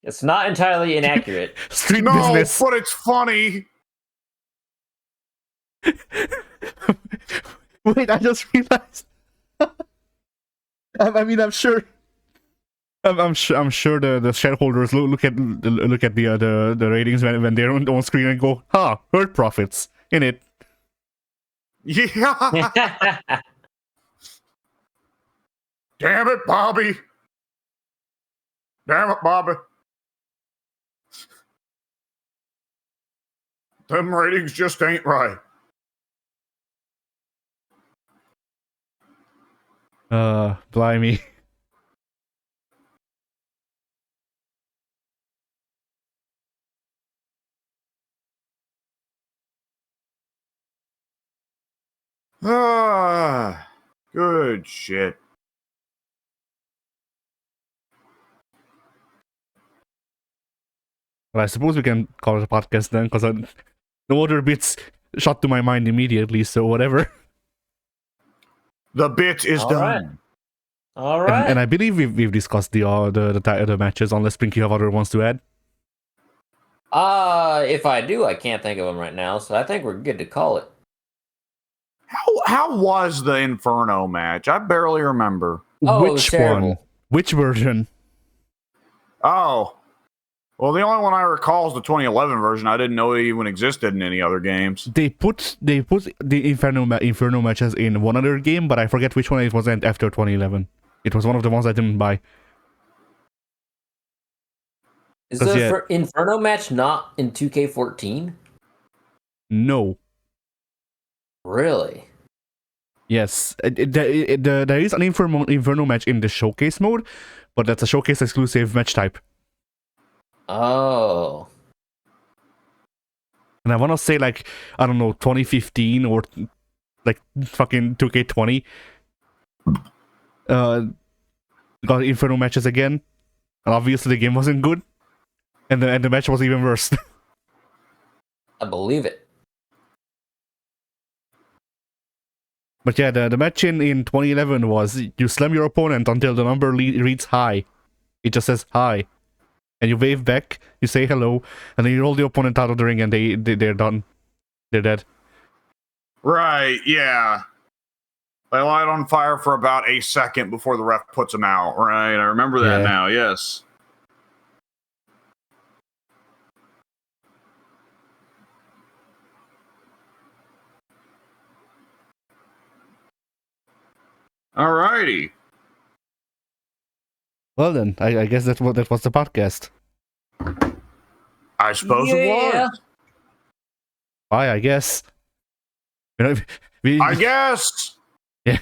It's not entirely inaccurate. Street No, business. but it's funny. Wait, I just realized. I mean, I'm sure. I'm sure the shareholders look at the ratings when they're on screen and go, "Huh, herd profits in it." Yeah. Damn it, Bobby. Damn it, Bobby. Them ratings just ain't right. Blimey. Ah, good shit. Well, I suppose we can call it a podcast then, because no other bits shot to my mind immediately. So whatever. The bit is All done. right. All right. And I believe we've discussed the matches. Unless Pinky have other ones to add. If I do, I can't think of them right now, so I think we're good to call it. How was the Inferno match? I barely remember. Oh, it was Which terrible. one? Which version? Oh. Well, the only one I recall is the 2011 version. I didn't know it even existed in any other games. They put the Inferno matches in one other game, but I forget which one it was after 2011. It was one of the ones I didn't buy. Is 'Cause, the yeah. Inferno match not in 2K14? No. Really? Yes. There is an Inferno match in the showcase mode, but that's a showcase exclusive match type. Oh. And I want to say, like, I don't know, 2015 or like fucking 2K20 got Inferno matches again. And obviously the game wasn't good. And the match was even worse. I believe it. But yeah, the match in 2011 was you slam your opponent until the number reads high. It just says hi. And you wave back, you say hello, and then you roll the opponent out of the ring and they're done. They're dead. Right, yeah. They light on fire for about a second before the ref puts them out. Right, I remember that Yeah. now, yes. Alrighty. Well then, I guess that was the podcast. I suppose it was. Bye, I guess. You know, I guess. Yeah.